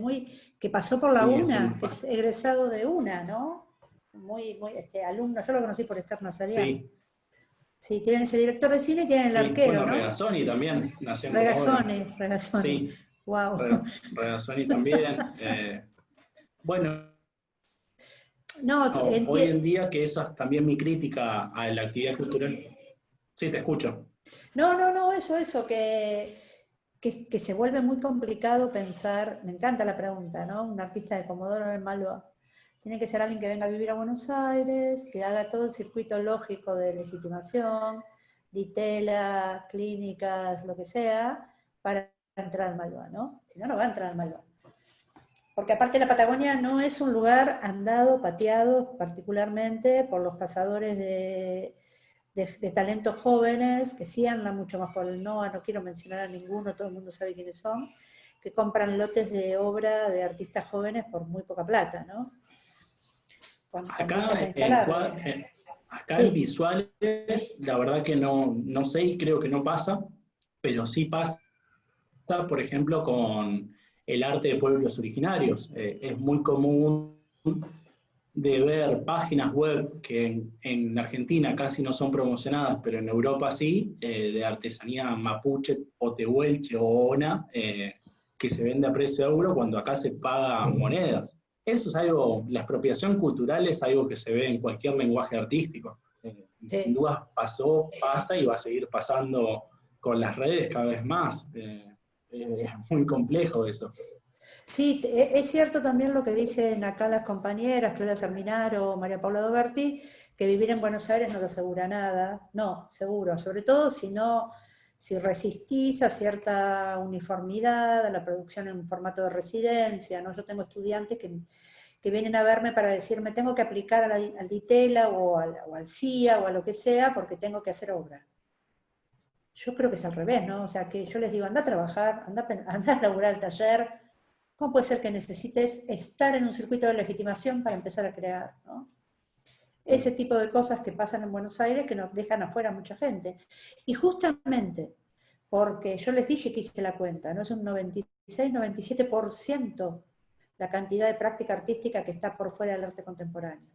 que pasó por la UNA, que es egresado de UNA, ¿no? Muy alumno, yo lo conocí por Esther Nazarian. Sí. Sí, tienen ese director de cine y tienen el arquero, bueno, ¿no? Regazzoni también nació en Regazzoni. Sí. Wow. Regazzoni también. Bueno, no, hoy en día, que esa es también mi crítica a la actividad cultural. Sí, te escucho. No, eso, que se vuelve muy complicado pensar, me encanta la pregunta, ¿no? Un artista de Comodoro en el Malva. Tiene que ser alguien que venga a vivir a Buenos Aires, que haga todo el circuito lógico de legitimación, ditela, clínicas, lo que sea, para entrar al Malva, ¿no? Si no, no va a entrar al Malva. Porque aparte la Patagonia no es un lugar andado, pateado particularmente por los cazadores de talentos jóvenes, que sí andan mucho más por el NOA, no quiero mencionar a ninguno, todo el mundo sabe quiénes son, que compran lotes de obra de artistas jóvenes por muy poca plata, ¿no? Acá en visuales, la verdad que no sé y creo que no pasa, pero sí pasa, por ejemplo, con el arte de pueblos originarios. Es muy común de ver páginas web que en Argentina casi no son promocionadas, pero en Europa sí, de artesanía mapuche o tehuelche o ona, que se vende a precio de euro cuando acá se paga monedas. Eso es algo, la expropiación cultural es algo que se ve en cualquier lenguaje artístico. Sí. Sin duda pasa y va a seguir pasando con las redes cada vez más. Es muy complejo eso. Sí, es cierto también lo que dicen acá las compañeras, Claudia Serminaro o María Paula Doberti, que vivir en Buenos Aires no te asegura nada. No, seguro, sobre todo si resistís a cierta uniformidad, a la producción en formato de residencia, ¿no? Yo tengo estudiantes que vienen a verme para decirme tengo que aplicar al DITELA o al CIA o a lo que sea porque tengo que hacer obra. Yo creo que es al revés, ¿no? O sea, que yo les digo, anda a trabajar, anda a laburar al taller. ¿Cómo puede ser que necesites estar en un circuito de legitimación para empezar a crear, ¿no? Ese tipo de cosas que pasan en Buenos Aires que nos dejan afuera a mucha gente. Y justamente porque yo les dije que hice la cuenta, ¿no? Es un 96-97% la cantidad de práctica artística que está por fuera del arte contemporáneo,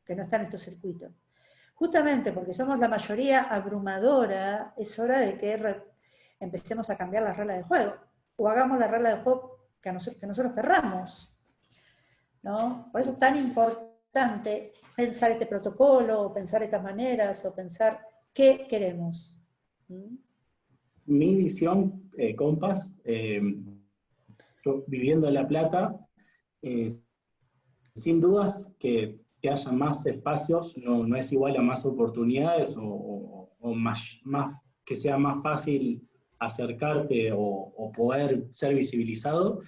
que no está en estos circuitos. Justamente porque somos la mayoría abrumadora, es hora de que empecemos a cambiar las reglas del juego, o hagamos la regla del juego que nosotros querramos, ¿no? Por eso es tan importante pensar este protocolo, o pensar estas maneras, o pensar qué queremos. Mi visión, Compas, yo viviendo en La Plata, sin dudas que haya más espacios no es igual a más oportunidades o más, que sea más fácil acercarte o poder ser visibilizado,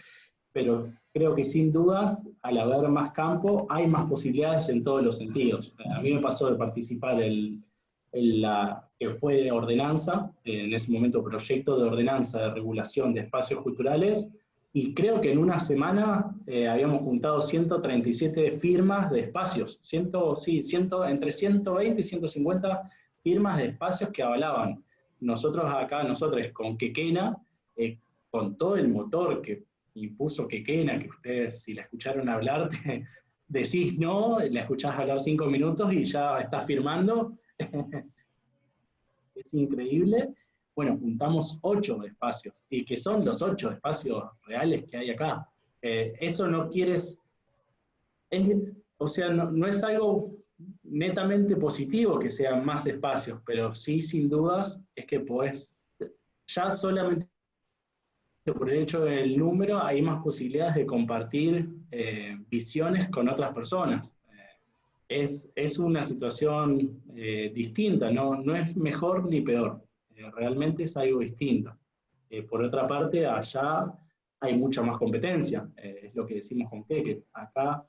pero creo que sin dudas, al haber más campo, hay más posibilidades en todos los sentidos. A mí me pasó de participar en la que fue ordenanza, en ese momento proyecto de ordenanza de regulación de espacios culturales, y creo que en una semana habíamos juntado 137 firmas de espacios, entre 120 y 150 firmas de espacios que avalaban. Nosotros con Quequena, con todo el motor que impuso Quequena, que ustedes si la escucharon hablar, decís no, la escuchás hablar 5 minutos y ya estás firmando. Es increíble. Bueno, juntamos 8 espacios, y que son los 8 espacios reales que hay acá. Eso no quieres, o sea, no es algo netamente positivo que sean más espacios, pero sí, sin dudas, es que podés, ya solamente por el hecho del número, hay más posibilidades de compartir visiones con otras personas. Es una situación distinta, no es mejor ni peor, realmente es algo distinto. Por otra parte, allá hay mucha más competencia, es lo que decimos con Queque. Acá,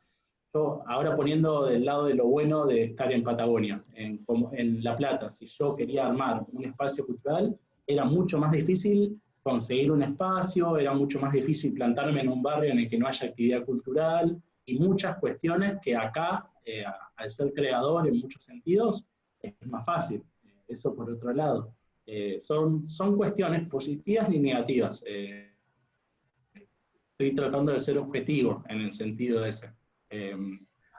yo ahora poniendo del lado de lo bueno de estar en Patagonia, en La Plata, si yo quería armar un espacio cultural, era mucho más difícil conseguir un espacio, era mucho más difícil plantarme en un barrio en el que no haya actividad cultural, y muchas cuestiones que acá, al ser creador en muchos sentidos, es más fácil. Eso por otro lado. Son cuestiones positivas ni negativas. Estoy tratando de ser objetivo en el sentido de ese.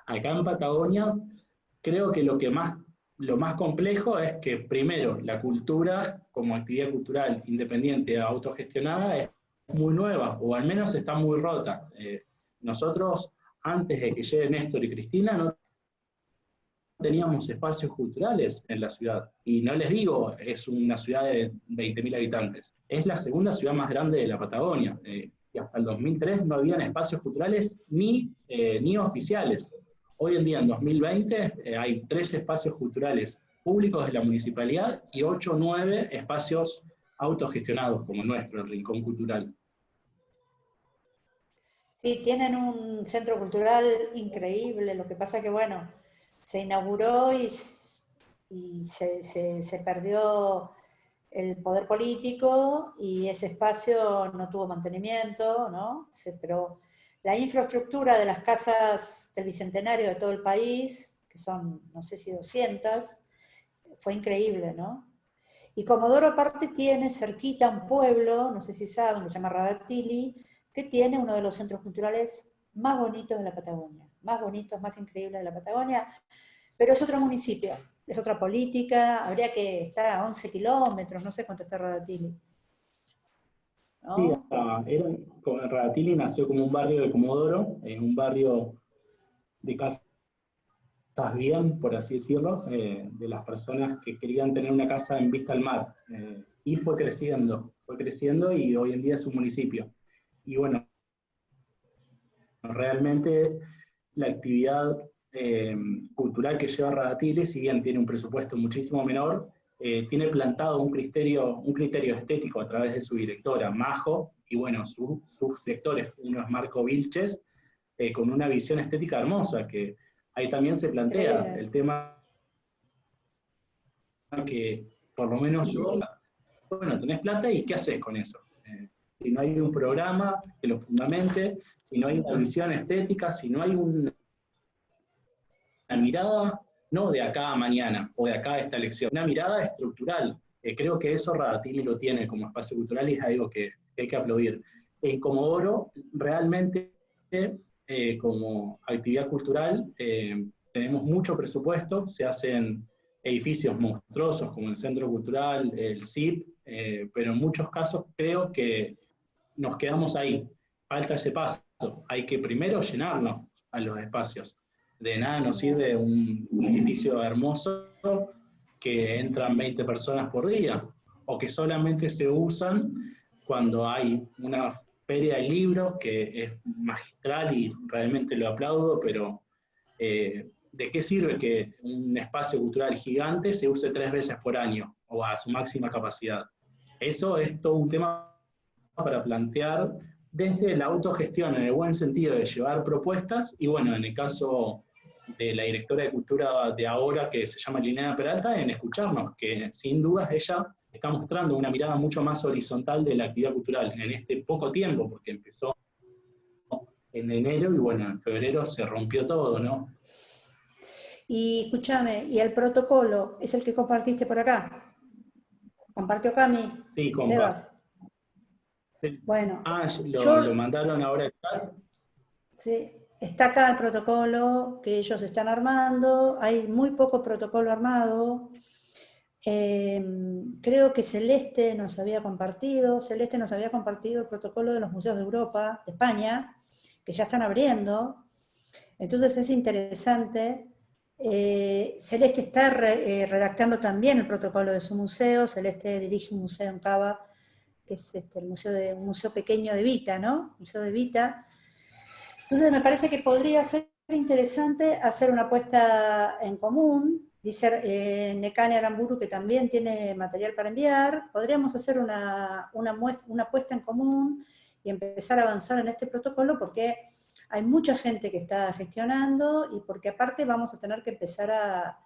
Acá en Patagonia, creo que lo más complejo es que, primero, la cultura como actividad cultural independiente, autogestionada, es muy nueva, o al menos está muy rota. Nosotros, antes de que lleguen Néstor y Cristina, no teníamos espacios culturales en la ciudad. Y no les digo, es una ciudad de 20.000 habitantes. Es la segunda ciudad más grande de la Patagonia. Y hasta el 2003 no habían espacios culturales ni oficiales. Hoy en día, en 2020, hay 3 espacios culturales públicos de la municipalidad y 8 o 9 espacios autogestionados, como el nuestro, el Rincón Cultural. Sí, tienen un centro cultural increíble, lo que pasa que, bueno, se inauguró y se perdió el poder político y ese espacio no tuvo mantenimiento, ¿no? Pero la infraestructura de las casas del Bicentenario de todo el país, que son, no sé si 200, fue increíble, ¿no? Y Comodoro aparte tiene cerquita un pueblo, no sé si saben, que se llama Radatili, que tiene uno de los centros culturales más bonitos de la Patagonia, más bonitos, más increíbles de la Patagonia, pero es otro municipio, es otra política, habría que estar a 11 kilómetros, no sé cuánto está Radatili, Sí, ¿no? Radatili nació como un barrio de Comodoro, un barrio de casas bien, por así decirlo, de las personas que querían tener una casa en vista al mar. Y fue creciendo y hoy en día es un municipio. Y bueno, realmente la actividad cultural que lleva Radatili, si bien tiene un presupuesto muchísimo menor, tiene plantado un criterio estético a través de su directora, Majo, y bueno, sus directores, uno es Marco Vilches, con una visión estética hermosa, que ahí también se plantea Increíble. el tema que, por lo menos yo, bueno, tenés plata y ¿qué haces con eso? Si no hay un programa que lo fundamente, si no hay una visión estética, si no hay una mirada, no de acá a mañana o de acá a esta elección, una mirada estructural. Creo que eso Radatili lo tiene como espacio cultural y es algo que hay que aplaudir. En Comodoro, realmente, como actividad cultural, tenemos mucho presupuesto, se hacen edificios monstruosos como el Centro Cultural, el CIP, pero en muchos casos creo que nos quedamos ahí, falta ese paso, hay que primero llenarnos a los espacios. De nada nos sirve un edificio hermoso que entran 20 personas por día, o que solamente se usan cuando hay una feria de libros que es magistral y realmente lo aplaudo, pero ¿de qué sirve que un espacio cultural gigante se use 3 veces por año o a su máxima capacidad? Eso es todo un tema para plantear desde la autogestión, en el buen sentido de llevar propuestas, y bueno, en el caso de la directora de cultura de ahora, que se llama Liliana Peralta, en escucharnos, que sin dudas ella está mostrando una mirada mucho más horizontal de la actividad cultural en este poco tiempo, porque empezó en enero y bueno, en febrero se rompió todo, ¿no? Y escúchame, ¿y el protocolo es el que compartiste por acá? ¿Compartió Cami? Sí, compa. Sebas. Sí. Bueno, Lo mandaron ahora al chat. sí, está acá el protocolo que ellos están armando, hay muy poco protocolo armado. Creo que Celeste nos había compartido el protocolo de los museos de Europa, de España, que ya están abriendo. Entonces es interesante. Celeste está redactando también el protocolo de su museo. Celeste dirige un museo en Cava, que es un museo pequeño de Vita, ¿no? Museo de Vita. Entonces me parece que podría ser interesante hacer una apuesta en común. Dice Nekane Aramburu que también tiene material para enviar. Podríamos hacer una apuesta en común y empezar a avanzar en este protocolo porque hay mucha gente que está gestionando y porque aparte vamos a tener que empezar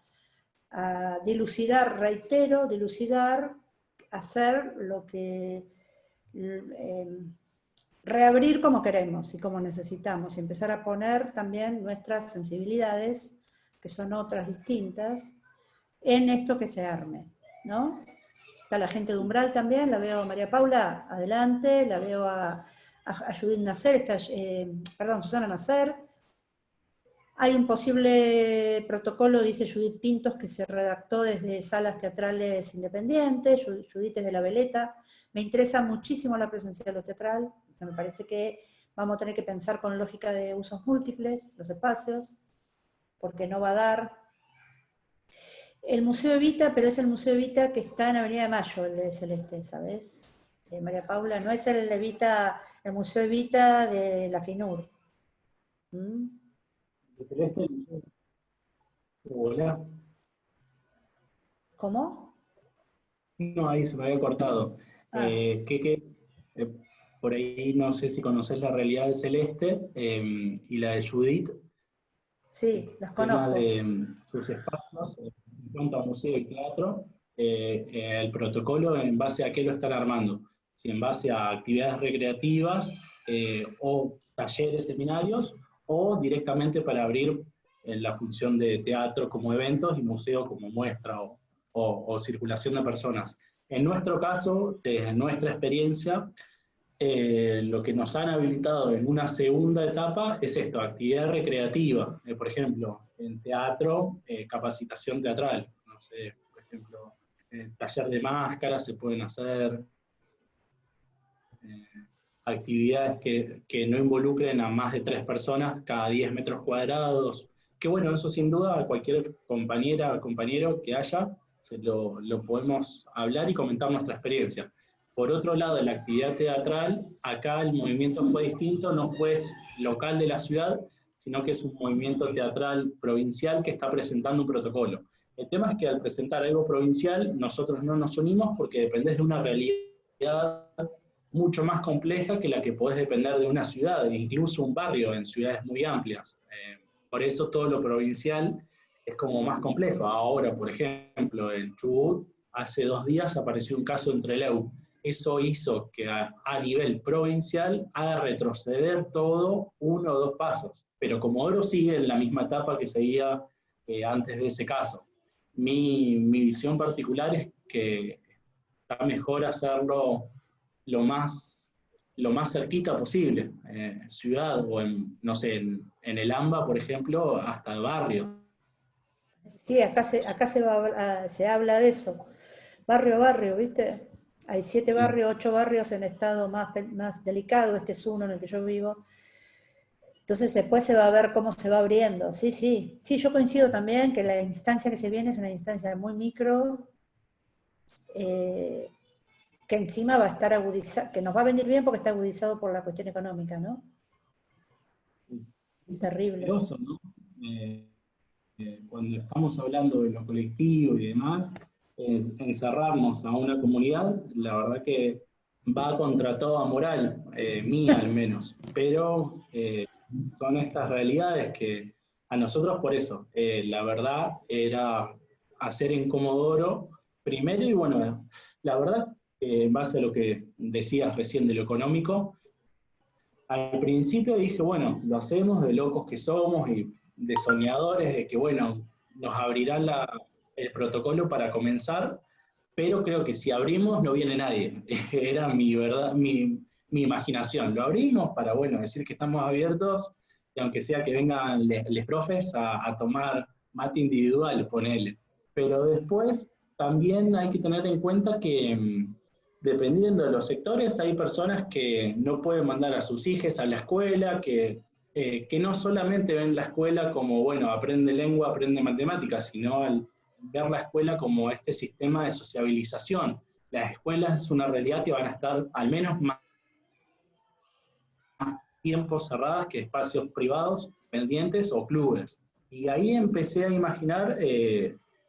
a dilucidar, reitero, hacer lo que... reabrir como queremos y como necesitamos y empezar a poner también nuestras sensibilidades, que son otras distintas, en esto que se arme, ¿no? Está la gente de Umbral también, la veo a María Paula, adelante, la veo a Judith Nasser, Susana Nasser. Hay un posible protocolo, dice Judith Pintos, que se redactó desde salas teatrales independientes. Judith es de La Veleta. Me interesa muchísimo la presencia de lo teatral. Me parece que vamos a tener que pensar con lógica de usos múltiples, los espacios, porque no va a dar. El Museo Evita, pero es el Museo Evita que está en Avenida de Mayo, el de Celeste, ¿sabes? María Paula, no es el Museo Evita de la FINUR. ¿Mm? Hola. ¿Cómo? No, ahí se me había cortado. Por ahí no sé si conoces la realidad de Celeste y la de Judith. Sí, las Tema conozco. de sus espacios en cuanto a museo y teatro, el protocolo en base a qué lo están armando. Si en base a actividades recreativas o talleres, seminarios, o directamente para abrir la función de teatro como eventos y museo como muestra o circulación de personas. En nuestro caso, desde nuestra experiencia, lo que nos han habilitado en una segunda etapa es esto, actividad recreativa. Por ejemplo, en teatro, capacitación teatral. No sé, por ejemplo, taller de máscaras se pueden hacer, actividades que no involucren a más de 3 personas cada 10 metros cuadrados. Que bueno, eso sin duda a cualquier compañera o compañero que haya, lo podemos hablar y comentar nuestra experiencia. Por otro lado, la actividad teatral, acá el movimiento fue distinto, no fue local de la ciudad, sino que es un movimiento teatral provincial que está presentando un protocolo. El tema es que al presentar algo provincial, nosotros no nos unimos porque dependés de una realidad mucho más compleja que la que podés depender de una ciudad, incluso un barrio en ciudades muy amplias. Por eso todo lo provincial es como más complejo. Ahora, por ejemplo, en Chubut, hace 2 días apareció un caso en Trelew. Eso hizo que a nivel provincial haga retroceder todo 1 o 2 pasos. Pero Comodoro sigue en la misma etapa que seguía antes de ese caso. Mi visión particular es que está mejor hacerlo lo más cerquita posible, ciudad o no sé, en el AMBA, por ejemplo, hasta el barrio. Sí, acá se habla de eso. Barrio a barrio, ¿viste? Hay 7 barrios, 8 barrios en estado más delicado, este es uno en el que yo vivo. Entonces después se va a ver cómo se va abriendo. Sí, sí. Sí, yo coincido también que la instancia que se viene es una instancia muy micro, que encima va a estar agudizado, que nos va a venir bien porque está agudizado por la cuestión económica, ¿no? Es Terrible. peligroso, ¿no? Cuando estamos hablando de lo colectivo y demás, encerrarnos a una comunidad, la verdad que va contra toda moral, mía al menos, pero son estas realidades que a nosotros por eso, la verdad era hacer en Comodoro primero y bueno, la verdad, en base a lo que decías recién de lo económico, al principio dije, bueno, lo hacemos de locos que somos y de soñadores, de que, bueno, nos abrirá el protocolo para comenzar, pero creo que si abrimos no viene nadie. Era mi verdad, mi imaginación. Lo abrimos para, bueno, decir que estamos abiertos, y aunque sea que vengan les profes a tomar mate individual, ponele. Pero después también hay que tener en cuenta que dependiendo de los sectores, hay personas que no pueden mandar a sus hijos a la escuela, que no solamente ven la escuela como, bueno, aprende lengua, aprende matemáticas, sino al ver la escuela como este sistema de sociabilización. Las escuelas es una realidad que van a estar al menos más tiempo cerradas que espacios privados, pendientes o clubes. Y ahí empecé a imaginar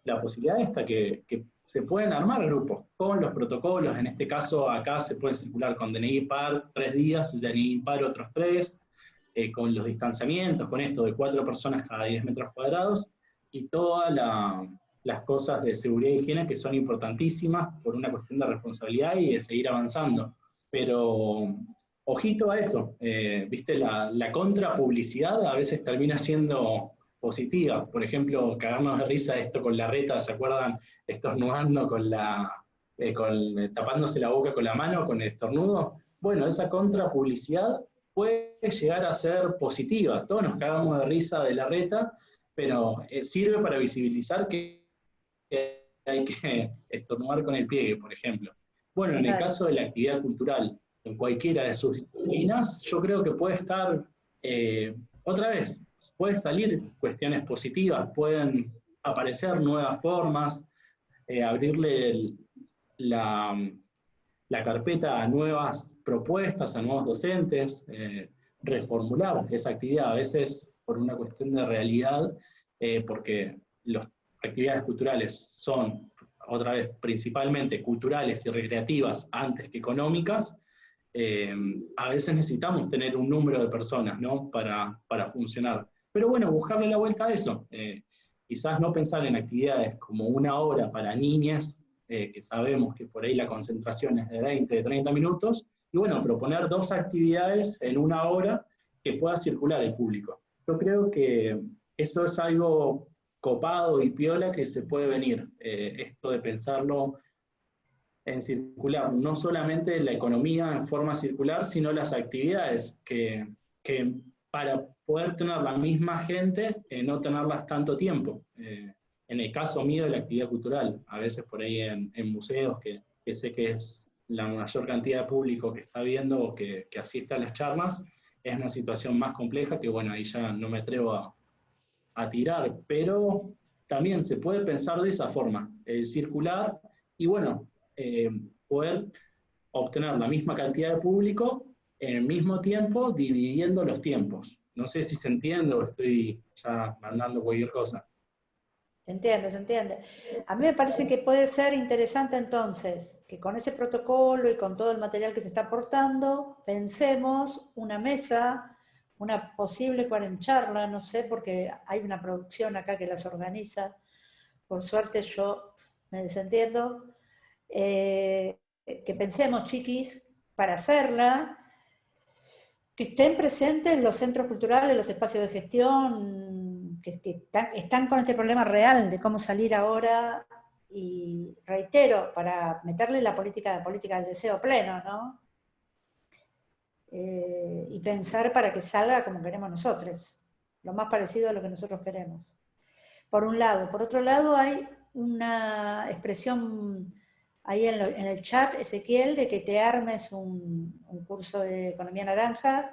la posibilidad esta, que se pueden armar grupos con los protocolos. En este caso, acá se puede circular con DNI par 3 días, DNI par otros 3, con los distanciamientos, con esto de 4 personas cada 10 metros cuadrados, y todas las cosas de seguridad y higiene que son importantísimas por una cuestión de responsabilidad y de seguir avanzando. Pero ojito a eso, viste, la contrapublicidad a veces termina siendo positiva. Por ejemplo, cagarnos de risa esto con la reta, ¿se acuerdan? Estornudando tapándose la boca con la mano, con el estornudo. Bueno, esa contrapublicidad puede llegar a ser positiva. Todos nos cagamos de risa de la reta, pero sirve para visibilizar que hay que estornudar con el pie, por ejemplo. Bueno, en el caso de la actividad cultural, en cualquiera de sus disciplinas, yo creo que puede estar, otra vez, puede salir cuestiones positivas, pueden aparecer nuevas formas, abrirle la carpeta a nuevas propuestas, a nuevos docentes, reformular esa actividad, a veces por una cuestión de realidad, porque las actividades culturales son, otra vez, principalmente culturales y recreativas antes que económicas. A veces necesitamos tener un número de personas, ¿no? para funcionar. Pero bueno, buscarle la vuelta a eso. Quizás no pensar en actividades como 1 hora para niñas, que sabemos que por ahí la concentración es de 20, de 30 minutos, y bueno, proponer 2 actividades en 1 hora que pueda circular el público. Yo creo que eso es algo copado y piola que se puede venir, esto de pensarlo en circular, no solamente la economía en forma circular, sino las actividades que para poder tener la misma gente, no tenerlas tanto tiempo. En el caso mío de la actividad cultural, a veces por ahí en museos, que sé que es la mayor cantidad de público que está viendo o que asiste a las charlas, es una situación más compleja que, bueno, ahí ya no me atrevo a tirar, pero también se puede pensar de esa forma, circular, y bueno, poder obtener la misma cantidad de público en el mismo tiempo, dividiendo los tiempos. No sé si se entiende o estoy ya mandando cualquier cosa. Se entiende, se entiende. A mí me parece que puede ser interesante entonces que con ese protocolo y con todo el material que se está aportando, pensemos una mesa, una posible cuarencharla, no sé, porque hay una producción acá que las organiza. Por suerte yo me desentiendo. Que pensemos, chiquis, para hacerla, que estén presentes los centros culturales, los espacios de gestión, que están con este problema real de cómo salir ahora, y reitero, para meterle la política del deseo pleno, ¿no? Y pensar para que salga como queremos nosotros, lo más parecido a lo que nosotros queremos. Por un lado. Por otro lado, hay una expresión ahí en el chat, Ezequiel, de que te armes un curso de economía naranja,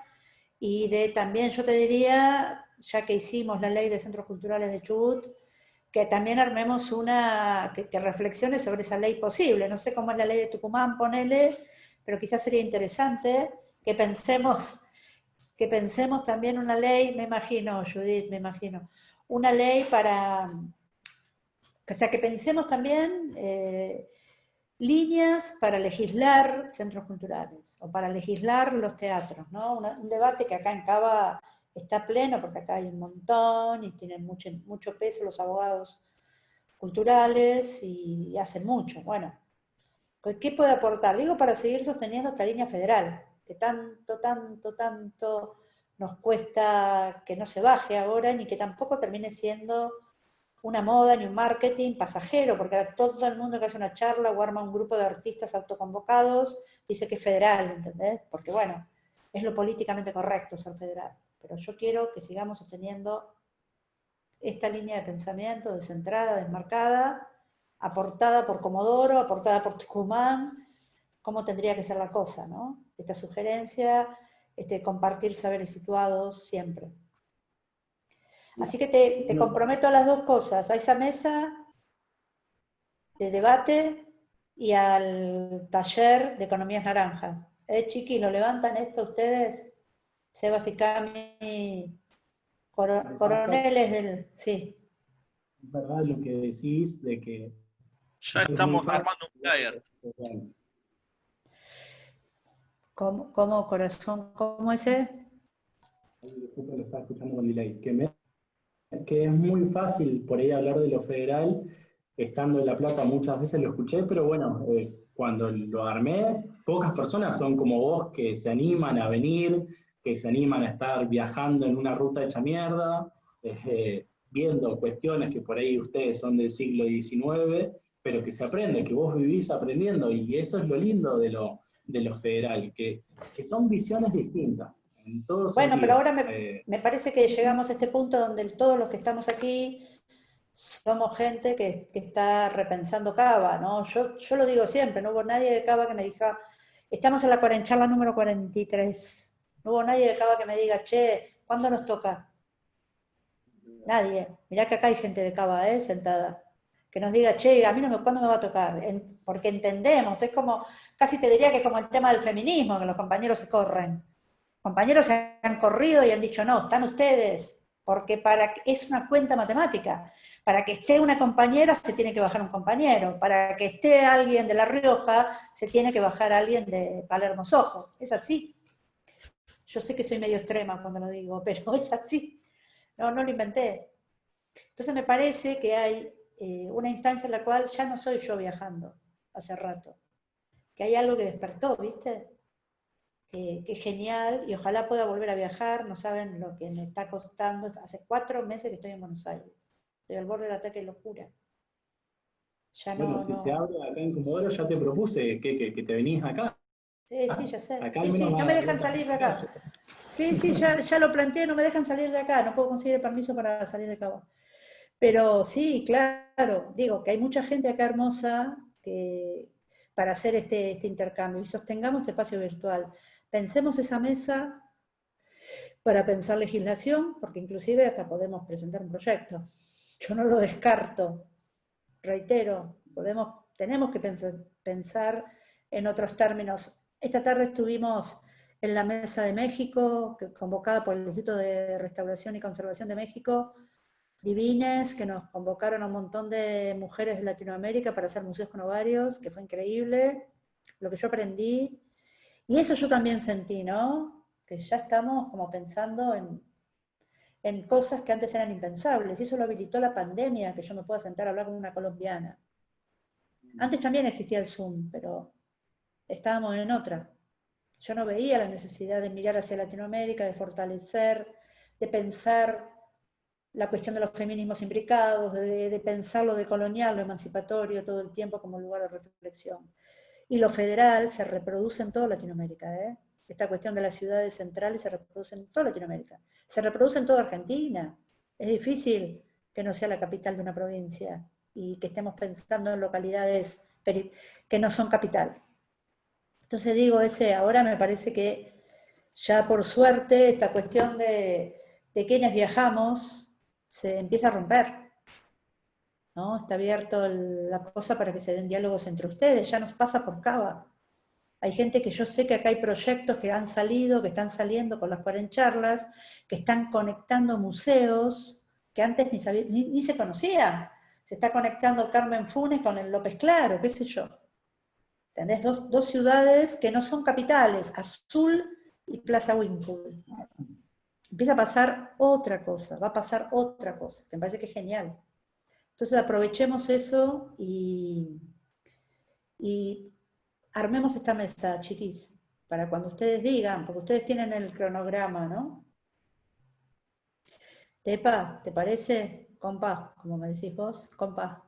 y de también, yo te diría, ya que hicimos la ley de centros culturales de Chubut, que también armemos una, que reflexione sobre esa ley posible. No sé cómo es la ley de Tucumán, ponele, pero quizás sería interesante que pensemos también una ley, me imagino, Judith, me imagino, una ley para, o sea, que pensemos también líneas para legislar centros culturales, o para legislar los teatros, ¿no? Un debate que acá en Cava está pleno, porque acá hay un montón, y tienen mucho peso los abogados culturales, y hacen mucho. Bueno, ¿qué puede aportar? Digo, para seguir sosteniendo esta línea federal, que tanto nos cuesta que no se baje ahora, ni que tampoco termine siendo una moda ni un marketing pasajero, porque ahora todo el mundo que hace una charla o arma un grupo de artistas autoconvocados dice que es federal, ¿entendés? Porque bueno, es lo políticamente correcto ser federal. Pero yo quiero que sigamos sosteniendo esta línea de pensamiento descentrada, desmarcada, aportada por Comodoro, aportada por Tucumán, cómo tendría que ser la cosa, ¿no? Esta sugerencia, compartir saberes situados siempre. Así que te comprometo a las dos cosas, a esa mesa de debate y al taller de economías naranjas. Chiquis, ¿lo levantan esto ustedes? Sebas y Cami, coroneles del... Sí. Es verdad lo que decís de que... Ya estamos armando un flyer. ¿Cómo corazón? ¿Cómo ese? Disculpe, lo estaba escuchando con delay. Que es muy fácil por ahí hablar de lo federal, estando en La Plata muchas veces lo escuché, pero bueno, cuando lo armé, pocas personas son como vos que se animan a venir, que se animan a estar viajando en una ruta hecha mierda, viendo cuestiones que por ahí ustedes son del siglo XIX, pero que se aprende, que vos vivís aprendiendo, y eso es lo lindo de lo federal, que son visiones distintas. En todo bueno, sentido. Pero ahora me parece que llegamos a este punto donde todos los que estamos aquí somos gente que está repensando Cava, ¿no? Yo lo digo siempre, no hubo nadie de Cava que me diga, estamos en la charla número 43, no hubo nadie de Cava que me diga, che, ¿cuándo nos toca? Nadie. Mirá que acá hay gente de Cava, sentada, que nos diga, che, a mí ¿cuándo me va a tocar? Porque entendemos, es como, casi te diría que es como el tema del feminismo, que los compañeros se corren. Compañeros se han corrido y han dicho, no, están ustedes, porque es una cuenta matemática. Para que esté una compañera se tiene que bajar un compañero, para que esté alguien de La Rioja se tiene que bajar alguien de Palermo Sojo. Es así. Yo sé que soy medio extrema cuando lo digo, pero es así. No lo inventé. Entonces me parece que hay una instancia en la cual ya no soy yo viajando hace rato, que hay algo que despertó, ¿viste? Que es genial y ojalá pueda volver a viajar, no saben lo que me está costando, hace 4 meses que estoy en Buenos Aires, estoy al borde del ataque de locura. Ya bueno, si se abre acá en Comodoro, ya te propuse que te venís acá. Sí, ya sé. Acá Sí, al menos no me dejan salir de acá. Sí, ya lo planteé, no me dejan salir de acá, no puedo conseguir el permiso para salir de Cabo. Pero sí, claro, digo que hay mucha gente acá hermosa para hacer este intercambio y sostengamos este espacio virtual. Pensemos esa mesa para pensar legislación, porque inclusive hasta podemos presentar un proyecto. Yo no lo descarto, reitero, tenemos que pensar en otros términos. Esta tarde estuvimos en la Mesa de México, convocada por el Instituto de Restauración y Conservación de México, divines, que nos convocaron a un montón de mujeres de Latinoamérica para hacer museos con ovarios, que fue increíble, lo que yo aprendí. Y eso yo también sentí, ¿no? Que ya estamos como pensando en cosas que antes eran impensables. Y eso lo habilitó la pandemia, que yo me pueda sentar a hablar con una colombiana. Antes también existía el Zoom, pero estábamos en otra. Yo no veía la necesidad de mirar hacia Latinoamérica, de fortalecer, de pensar la cuestión de los feminismos imbricados, de pensar lo decolonial, lo emancipatorio todo el tiempo como lugar de reflexión. Y lo federal se reproduce en toda Latinoamérica, ¿eh? Esta cuestión de las ciudades centrales se reproduce en toda Latinoamérica. Se reproduce en toda Argentina. Es difícil que no sea la capital de una provincia y que estemos pensando en localidades que no son capital. Entonces digo, ahora me parece que ya por suerte esta cuestión de quienes viajamos se empieza a romper, ¿no? Está abierto la cosa para que se den diálogos entre ustedes, ya nos pasa por Cava. Hay gente que yo sé que acá hay proyectos que han salido, que están saliendo con las 40 charlas, que están conectando museos que antes ni se conocían. Se está conectando Carmen Funes con el López Claro, qué sé yo. ¿Entendés? Dos ciudades que no son capitales, Azul y Plaza Winkle. Empieza a pasar otra cosa, va a pasar otra cosa, que me parece que es genial. Entonces aprovechemos eso y armemos esta mesa, chiquis, para cuando ustedes digan, porque ustedes tienen el cronograma, ¿no? Tepa, ¿te parece? compa, como me decís vos, compa.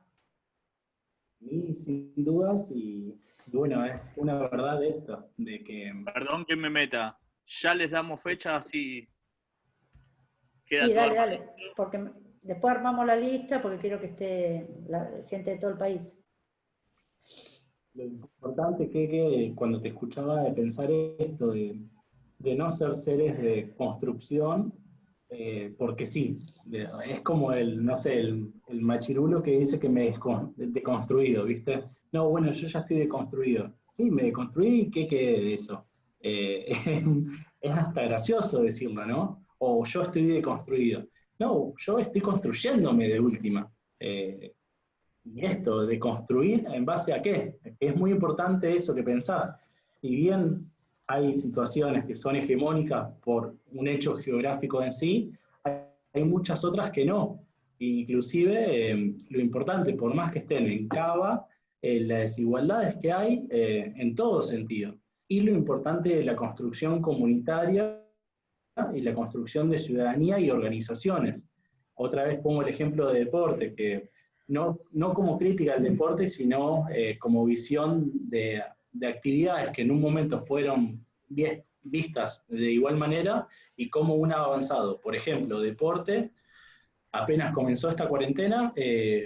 Y sin dudas, y bueno, es una verdad esto, de que Perdón que me meta. Ya les damos fecha, así queda Sí, todo dale, armado. dale, porque después armamos la lista porque quiero que esté la gente de todo el país. lo importante es que cuando te escuchaba de pensar esto, de no ser seres de construcción, porque sí, es como el, no sé, el machirulo que dice que me he deconstruido, ¿viste? No, bueno, yo ya estoy deconstruido. Sí, me deconstruí y ¿qué quede de eso? Es hasta gracioso decirlo, ¿no? O yo estoy deconstruido. No, yo estoy construyéndome de última. Y esto, de construir en base a qué. Es muy importante eso que pensás. Si bien hay situaciones que son hegemónicas por un hecho geográfico en sí, hay muchas otras que no. Inclusive, lo importante, por más que estén en Cava, las desigualdades que hay en todo sentido. Y lo importante de la construcción comunitaria y la construcción de ciudadanía y organizaciones. Otra vez pongo el ejemplo de deporte, que no como crítica al deporte, sino como visión de actividades que en un momento fueron vistas de igual manera y cómo una ha avanzado. Por ejemplo, deporte, apenas comenzó esta cuarentena,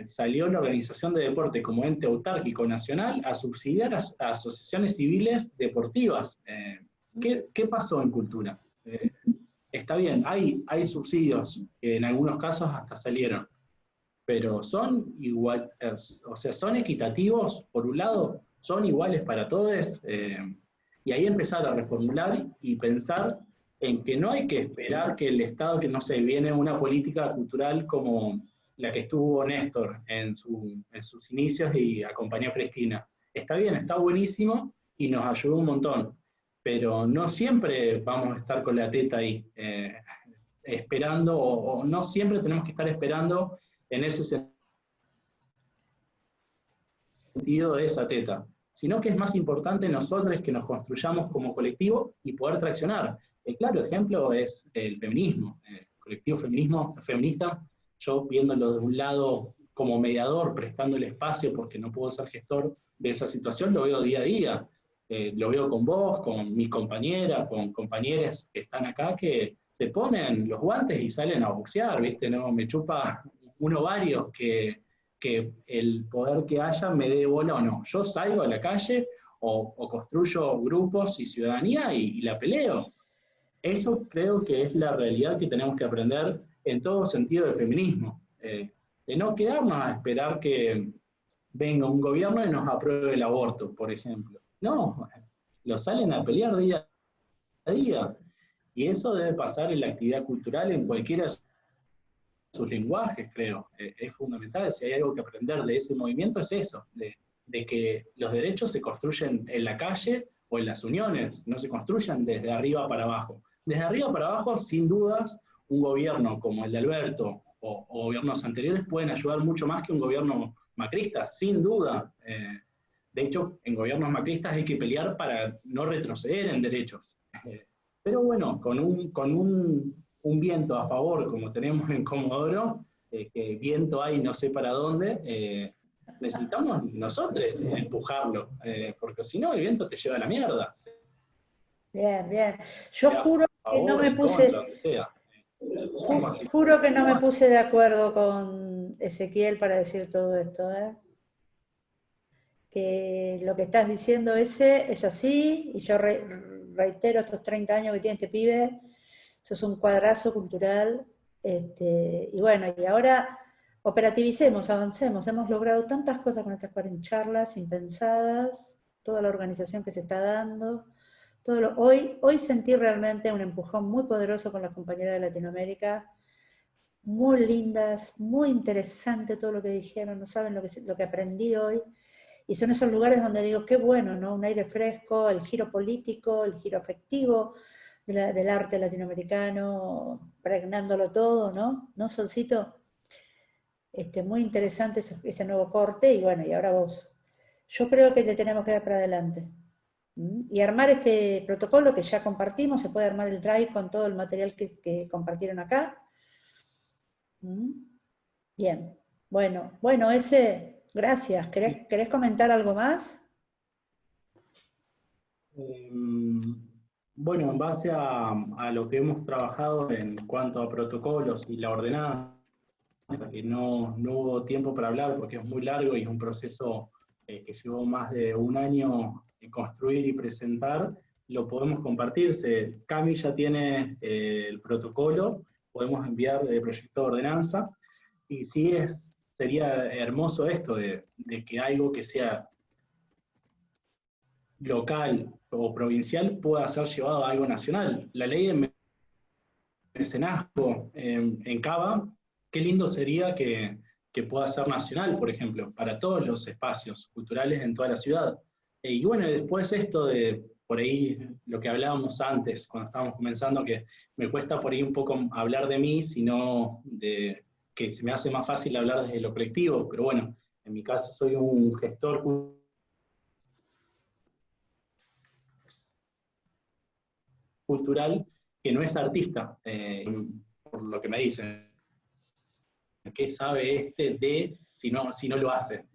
salió la Organización de Deporte como ente autárquico nacional a subsidiar a asociaciones civiles deportivas. ¿Qué pasó en cultura? Está bien, hay subsidios que en algunos casos hasta salieron, pero son igual, o sea, son equitativos, por un lado, son iguales para todos, y ahí empezar a reformular y pensar en que no hay que esperar que el Estado, que no sé, viene una política cultural como la que estuvo Néstor en sus inicios y acompañó a Cristina. Está bien, está buenísimo y nos ayudó un montón, pero no siempre vamos a estar con la teta ahí, esperando, o no siempre tenemos que estar esperando en ese sentido de esa teta, sino que es más importante nosotros que nos construyamos como colectivo y poder traccionar. El claro ejemplo es el feminismo, el colectivo feminista, yo viéndolo de un lado como mediador, prestando el espacio porque no puedo ser gestor de esa situación, lo veo día a día. Lo veo con vos, con mis compañeras, con compañeros que están acá que se ponen los guantes y salen a boxear, ¿viste? No, me chupa un ovario que el poder que haya me dé bola o no. Yo salgo a la calle o construyo grupos y ciudadanía y la peleo. Eso creo que es la realidad que tenemos que aprender en todo sentido del feminismo. De no quedarnos a esperar que venga un gobierno y nos apruebe el aborto, por ejemplo. No, lo salen a pelear día a día. Y eso debe pasar en la actividad cultural en cualquiera de sus lenguajes, creo. Es fundamental. Si hay algo que aprender de ese movimiento es eso, de que los derechos se construyen en la calle o en las uniones, no se construyen desde arriba para abajo. Desde arriba para abajo, sin dudas, un gobierno como el de Alberto o gobiernos anteriores pueden ayudar mucho más que un gobierno macrista, sin duda. De hecho, en gobiernos macristas hay que pelear para no retroceder en derechos. Pero bueno, un viento a favor, como tenemos en Comodoro, que viento hay no sé para dónde, necesitamos nosotros empujarlo, porque si no el viento te lleva a la mierda. Bien, bien. Yo Sea juro a que no favor, me en contra, puse, donde sea. juro que no me puse de acuerdo con Ezequiel para decir todo esto, ¿eh? Que lo que estás diciendo ese es así, y yo reitero estos 30 años que tiene este pibe, eso es un cuadrazo cultural, y bueno, y ahora operativicemos, avancemos, hemos logrado tantas cosas con estas 40 charlas impensadas, toda la organización que se está dando, hoy sentí realmente un empujón muy poderoso con las compañeras de Latinoamérica, muy lindas, muy interesante todo lo que dijeron, no saben lo que aprendí hoy. Y son esos lugares donde digo, qué bueno, ¿no? Un aire fresco, el giro político, el giro afectivo del arte latinoamericano, pregnándolo todo, ¿no? ¿No, Solcito? Muy interesante ese nuevo corte, y bueno, y ahora vos. Yo creo que le tenemos que dar para adelante. Y armar este protocolo que ya compartimos, se puede armar el drive con todo el material que compartieron acá. Bien, bueno, gracias. ¿Querés comentar algo más? Bueno, en base a lo que hemos trabajado en cuanto a protocolos y la ordenanza, que no hubo tiempo para hablar porque es muy largo y es un proceso que llevó más de un año construir y presentar, lo podemos compartir. Cami ya tiene el protocolo, podemos enviar el proyecto de ordenanza, y sí sería hermoso esto de que algo que sea local o provincial pueda ser llevado a algo nacional. La ley de mecenazgo en Cava, qué lindo sería que pueda ser nacional, por ejemplo, para todos los espacios culturales en toda la ciudad. Y bueno, después esto de, por ahí, lo que hablábamos antes, cuando estábamos comenzando, que me cuesta por ahí un poco hablar de mí, sino de que se me hace más fácil hablar desde lo colectivo, pero bueno, en mi caso soy un gestor cultural que no es artista, por lo que me dicen. ¿Qué sabe este de si no lo hace?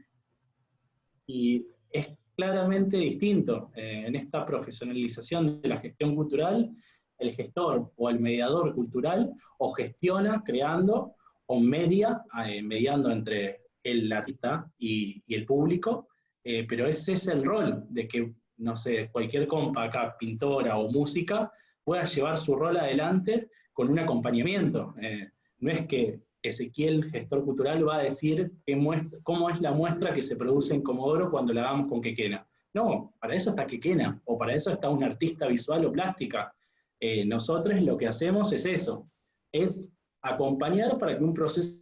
Y es claramente distinto. En esta profesionalización de la gestión cultural, el gestor o el mediador cultural o gestiona creando o mediando entre el artista y el público, pero ese es el rol de que, no sé, cualquier compa acá, pintora o música, pueda llevar su rol adelante con un acompañamiento. No es que Ezequiel, gestor cultural, va a decir cómo es la muestra que se produce en Comodoro cuando la hagamos con Quequena. No, para eso está Quequena, o para eso está un artista visual o plástica. Nosotros lo que hacemos es eso, es acompañar para que un proceso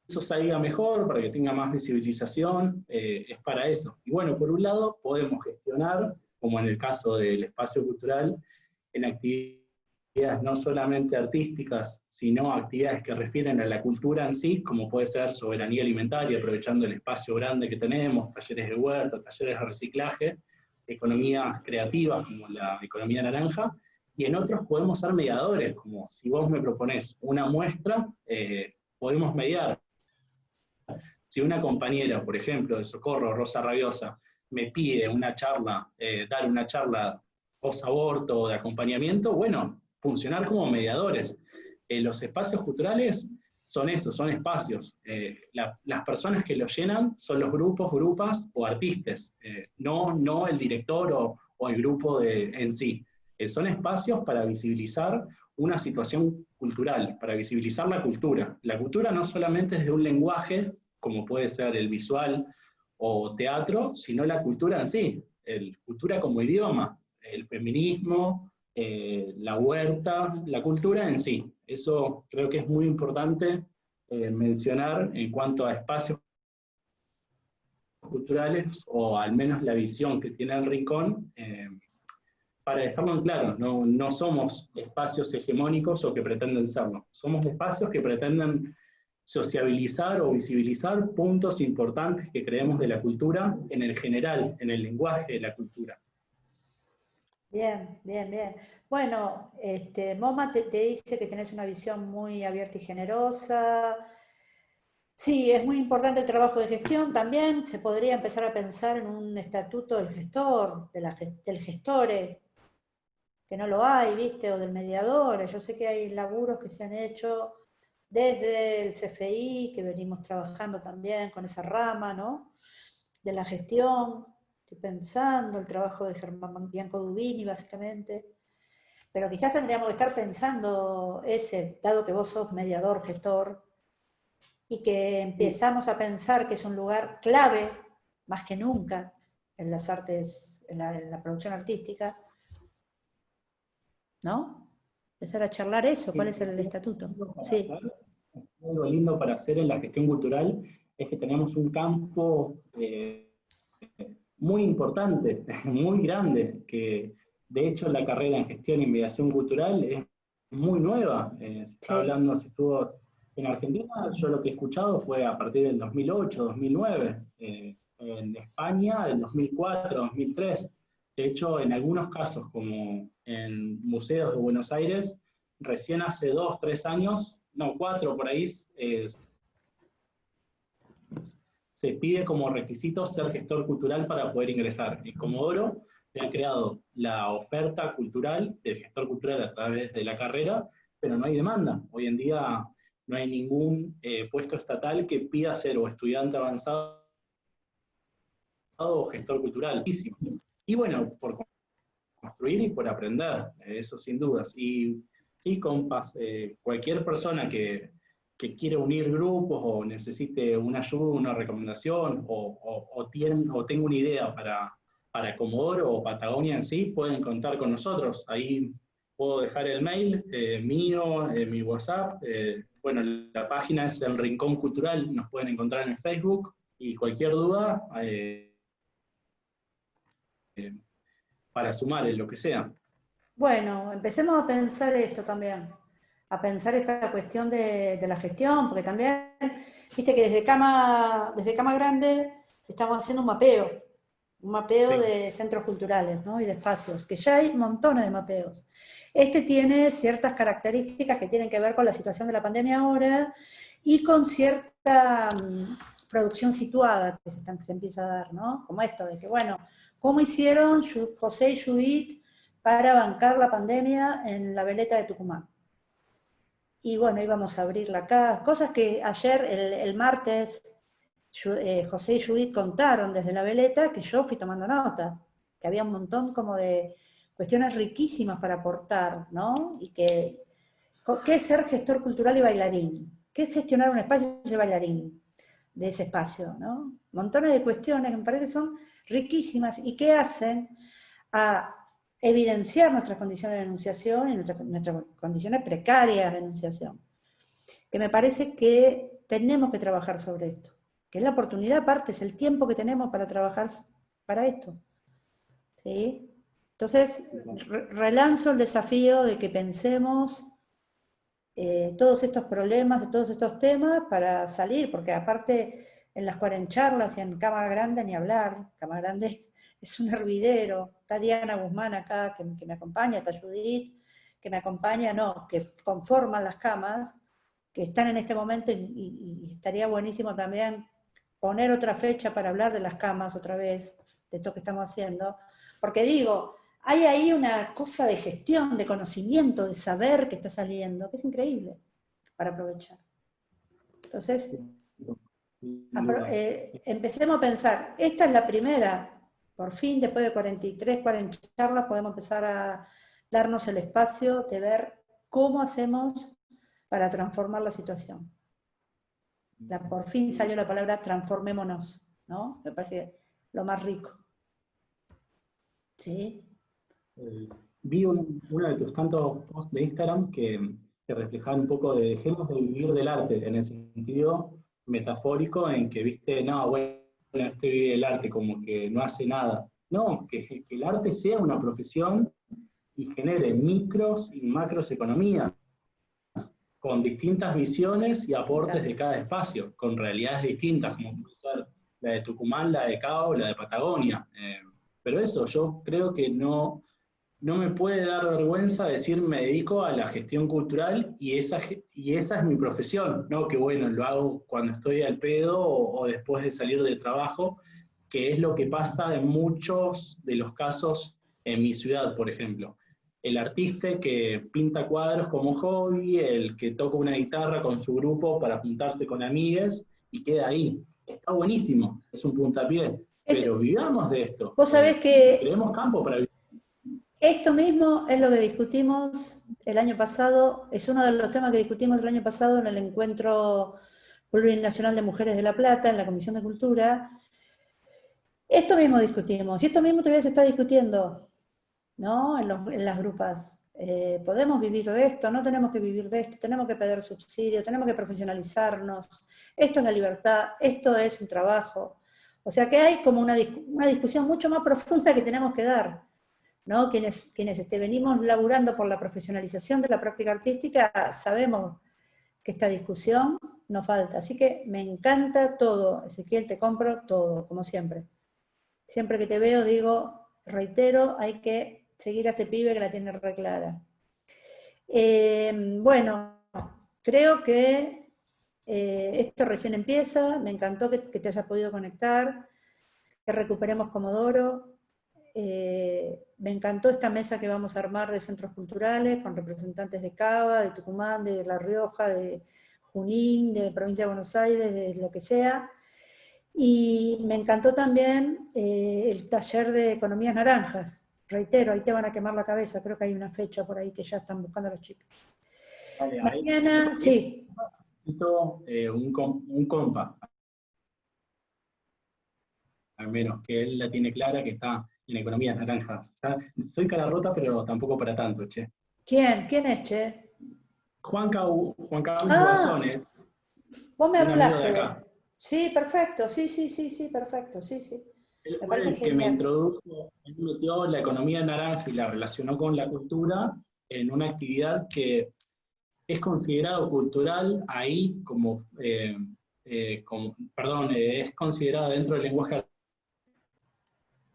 salga mejor, para que tenga más visibilización, es para eso. Y bueno, por un lado podemos gestionar, como en el caso del espacio cultural, en actividades no solamente artísticas, sino actividades que refieren a la cultura en sí, como puede ser soberanía alimentaria, aprovechando el espacio grande que tenemos, talleres de huerta, talleres de reciclaje, economías creativas como la economía naranja, y en otros podemos ser mediadores, como si vos me proponés una muestra, podemos mediar. Si una compañera, por ejemplo, de Socorro, Rosa Rabiosa, me pide una charla, dar una charla post-aborto o de acompañamiento, bueno, funcionar como mediadores. Los espacios culturales son eso, son espacios. Las personas que los llenan son los grupos, grupas o artistas, no el director o el grupo en sí. Son espacios para visibilizar una situación cultural, para visibilizar la cultura. La cultura no solamente es de un lenguaje, como puede ser el visual o teatro, sino la cultura en sí, cultura como idioma, el feminismo, la huerta, la cultura en sí. Eso creo que es muy importante mencionar en cuanto a espacios culturales, o al menos la visión que tiene el Rincón, para dejarlo en claro, no somos espacios hegemónicos o que pretenden serlo, somos espacios que pretenden sociabilizar o visibilizar puntos importantes que creemos de la cultura en el general, en el lenguaje de la cultura. Bien, bien, bien. Bueno, MoMA te dice que tenés una visión muy abierta y generosa. Sí, es muy importante el trabajo de gestión también. Se podría empezar a pensar en un estatuto del gestor, del gestore, que no lo hay, ¿viste? O del mediador. Yo sé que hay laburos que se han hecho desde el CFI, que venimos trabajando también con esa rama, ¿no? De la gestión. Estoy pensando, el trabajo de Germán Bianco Dubini, básicamente. Pero quizás tendríamos que estar pensando dado que vos sos mediador, gestor, y que empezamos a pensar que es un lugar clave, más que nunca, en las artes, en la producción artística, ¿no? Empezar a charlar eso, ¿cuál es el estatuto? Sí. Algo lindo para hacer en la gestión cultural es que tenemos un campo muy importante, muy grande, que de hecho la carrera en gestión y mediación cultural es muy nueva. Se está hablando, si estuvo en Argentina, yo lo que he escuchado fue a partir del 2008, 2009, en España del 2004, 2003. De hecho, en algunos casos, como en museos de Buenos Aires, recién hace 2, 3 años, no, 4 por ahí, se pide como requisito ser gestor cultural para poder ingresar. En Comodoro se ha creado la oferta cultural del gestor cultural a través de la carrera, pero no hay demanda. Hoy en día no hay ningún puesto estatal que pida ser o estudiante avanzado o gestor cultural. Y bueno, por construir y por aprender, eso sin dudas. Y sí, compas, cualquier persona que quiere unir grupos o necesite una ayuda, una recomendación, o tenga una idea para Comodoro o Patagonia en sí, pueden contar con nosotros. Ahí puedo dejar el mail mío, mi WhatsApp. Bueno, la página es El Rincón Cultural, nos pueden encontrar en Facebook, y cualquier duda para sumar en lo que sea. Bueno, empecemos a pensar esto también, a pensar esta cuestión de la gestión, porque también, viste que desde Cama Grande estamos haciendo un mapeo Sí. de centros culturales, ¿no? Y de espacios, que ya hay montones de mapeos. Este tiene ciertas características que tienen que ver con la situación de la pandemia ahora y con cierta producción situada que se empieza a dar, ¿no? Como esto de que, bueno, ¿cómo hicieron José y Judith para bancar la pandemia en la veleta de Tucumán? Y bueno, íbamos a abrir la casa, cosas que ayer, el martes, José y Judith contaron desde la veleta, que yo fui tomando nota, que había un montón como de cuestiones riquísimas para aportar, ¿no? Y ¿qué es ser gestor cultural y bailarín? ¿Qué es gestionar un espacio de bailarín de ese espacio, ¿no? Montones de cuestiones que me parece son riquísimas y que hacen a evidenciar nuestras condiciones de enunciación y nuestras condiciones precarias de enunciación. Que me parece que tenemos que trabajar sobre esto, que es la oportunidad, aparte, es el tiempo que tenemos para trabajar para esto. ¿Sí? Entonces, relanzo el desafío de que pensemos todos estos problemas, todos estos temas para salir, porque aparte en las cuarencharlas y en Cama Grande ni hablar, Cama Grande es un hervidero, está Diana Guzmán acá que me acompaña, está Judith, que me acompaña, no, que conforman las camas, que están en este momento y estaría buenísimo también poner otra fecha para hablar de las camas otra vez, de esto que estamos haciendo, porque digo, hay ahí una cosa de gestión, de conocimiento, de saber que está saliendo, que es increíble para aprovechar. Entonces, empecemos a pensar, esta es la primera, por fin, después de 43, 40 charlas, podemos empezar a darnos el espacio de ver cómo hacemos para transformar la situación. Por fin salió la palabra transformémonos, ¿no? Me parece lo más rico. ¿Sí? Vi uno de tus tantos posts de Instagram que reflejaban un poco de dejemos de vivir del arte, en el sentido metafórico en que, viste, no, bueno, este vive del arte, como que no hace nada. No, que el arte sea una profesión y genere micros y macros economías, con distintas visiones y aportes de cada espacio, con realidades distintas, como puede ser la de Tucumán, la de Cabo, la de Patagonia. Pero eso, yo creo que no me puede dar vergüenza decir me dedico a la gestión cultural y esa es mi profesión, ¿no? Que bueno, lo hago cuando estoy al pedo o después de salir de trabajo, que es lo que pasa en muchos de los casos en mi ciudad, por ejemplo. El artista que pinta cuadros como hobby, el que toca una guitarra con su grupo para juntarse con amigues y queda ahí. Está buenísimo, es un puntapié, pero vivamos de esto. Vos sabés que creemos campo para vivir. esto mismo es lo que discutimos el año pasado, es uno de los temas que discutimos el año pasado en el encuentro plurinacional de mujeres de La Plata, en la Comisión de Cultura. Esto mismo discutimos, y esto mismo todavía se está discutiendo, ¿no? En las grupas. Podemos vivir de esto, no tenemos que vivir de esto, tenemos que pedir subsidio, tenemos que profesionalizarnos, esto es la libertad, esto es un trabajo. O sea que hay como una discusión mucho más profunda que tenemos que dar, ¿no? Quienes venimos laburando por la profesionalización de la práctica artística, sabemos que esta discusión nos falta. Así que me encanta todo, Ezequiel, te compro todo, como siempre. Siempre que te veo digo, reitero, hay que seguir a este pibe que la tiene re clara. Bueno, creo que Esto recién empieza, me encantó que te hayas podido conectar, que recuperemos Comodoro. Me encantó esta mesa que vamos a armar de centros culturales con representantes de Cava, de Tucumán, de La Rioja, de Junín, de Provincia de Buenos Aires, de lo que sea. Y me encantó también el taller de economías naranjas. Reitero, ahí te van a quemar la cabeza, creo que hay una fecha por ahí que ya están buscando a los chicos. Vale, Mañana, sí. Necesito un compa, al menos, que él la tiene clara, que está en economías naranjas. Ya, soy cara rota, pero tampoco para tanto, che. ¿Quién? ¿Quién es, che? Juan Carlos Ah, Guasones, vos me un amigo de hablaste de él. acá. Sí, perfecto, sí, perfecto, sí. Él Me fue parece el que me genial. introdujo, él metió la economía naranja y la relacionó con la cultura en una actividad que es considerado cultural ahí es considerada dentro del lenguaje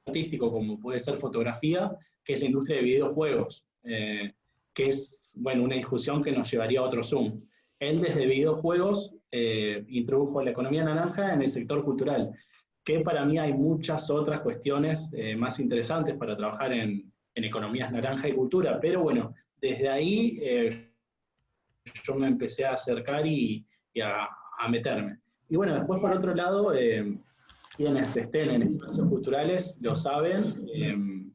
artístico como puede ser fotografía, que es la industria de videojuegos, que es, bueno, una discusión que nos llevaría a otro Zoom. Él desde videojuegos introdujo la economía naranja en el sector cultural, que para mí hay muchas otras cuestiones más interesantes para trabajar en economías naranja y cultura, pero bueno, desde ahí yo me empecé a acercar y a meterme. Y bueno, después por Bien. otro lado, quienes estén en espacios culturales lo saben,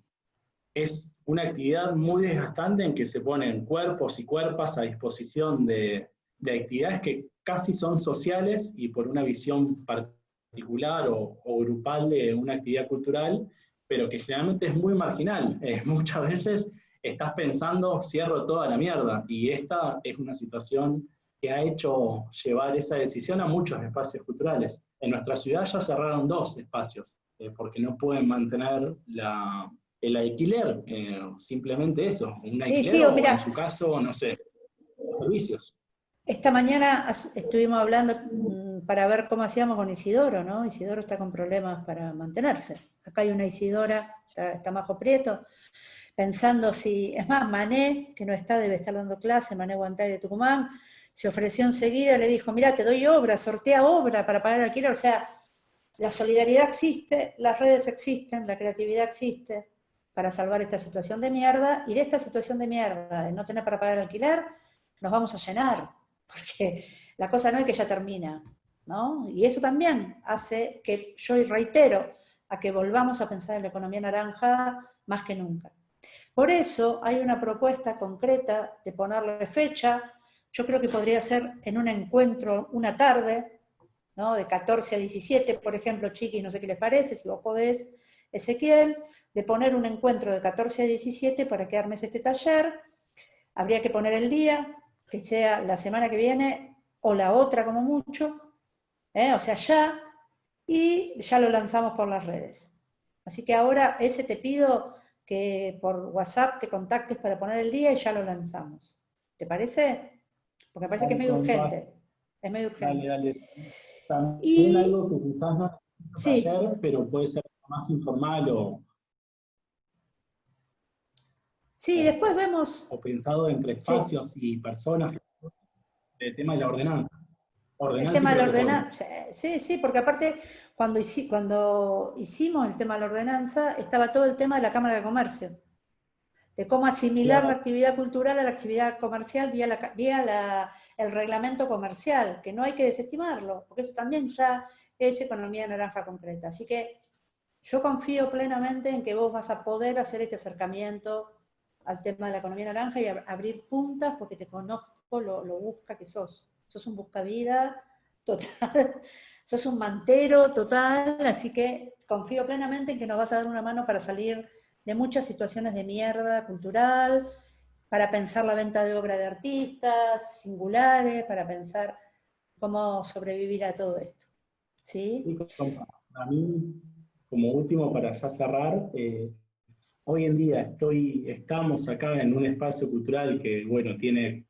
es una actividad muy desgastante en que se ponen cuerpos y cuerpas a disposición de actividades que casi son sociales y por una visión particular o grupal de una actividad cultural, pero que generalmente es muy marginal. Muchas veces estás pensando, cierro toda la mierda, y esta es una situación que ha hecho llevar esa decisión a muchos espacios culturales. En nuestra ciudad ya cerraron 2 espacios, porque no pueden mantener el alquiler, simplemente eso, un alquiler Sí, o o en mira, su caso, no sé, servicios. esta mañana estuvimos hablando para ver cómo hacíamos con Isidoro, ¿no? Isidoro está con problemas para mantenerse. Acá hay una Isidora, está Majo Prieto, pensando si, es más, Mané, que no está, debe estar dando clase, Mané Guantari de Tucumán, se ofreció enseguida, le dijo, mira, te doy obra, sortea obra para pagar alquiler, o sea, la solidaridad existe, las redes existen, la creatividad existe para salvar esta situación de mierda, y de esta situación de mierda, de no tener para pagar alquiler, nos vamos a llenar, porque la cosa no es que ya termina, ¿no? Y eso también hace que yo reitero a que volvamos a pensar en la economía naranja más que nunca. Por eso hay una propuesta concreta de ponerle fecha. Yo creo que podría ser en un encuentro una tarde, ¿no? De 14 a 17, por ejemplo, chiquis, no sé qué les parece, si vos podés, Ezequiel, de poner un encuentro de 14 a 17 para que armes este taller. Habría que poner el día, que sea la semana que viene o la otra como mucho, o sea, ya, y ya lo lanzamos por las redes. Así que ahora ese te pido que por WhatsApp te contactes para poner el día y ya lo lanzamos. ¿Te parece? Porque me parece que es Dale, medio compa, urgente. Es medio dale, urgente. dale. También Y algo que quizás no es un sí, taller, pero puede ser más informal sí, después vemos, o pensado entre sí, espacios y personas, el tema de la el ordenanza y tema de la protocolo. ordenanza, sí, porque aparte cuando hicimos el tema de la ordenanza estaba todo el tema de la Cámara de Comercio, de cómo asimilar la Claro, actividad cultural a la actividad comercial el reglamento comercial, que no hay que desestimarlo, porque eso también ya es economía naranja concreta. Así que yo confío plenamente en que vos vas a poder hacer este acercamiento al tema de la economía naranja y abrir puntas, porque te conozco lo busca que sos. Sos un buscavida total, sos un mantero total, así que confío plenamente en que nos vas a dar una mano para salir de muchas situaciones de mierda cultural, para pensar la venta de obra de artistas singulares, para pensar cómo sobrevivir a todo esto. ¿Sí? y para mí, como último, para ya cerrar, hoy en día estamos acá en un espacio cultural que, bueno, tiene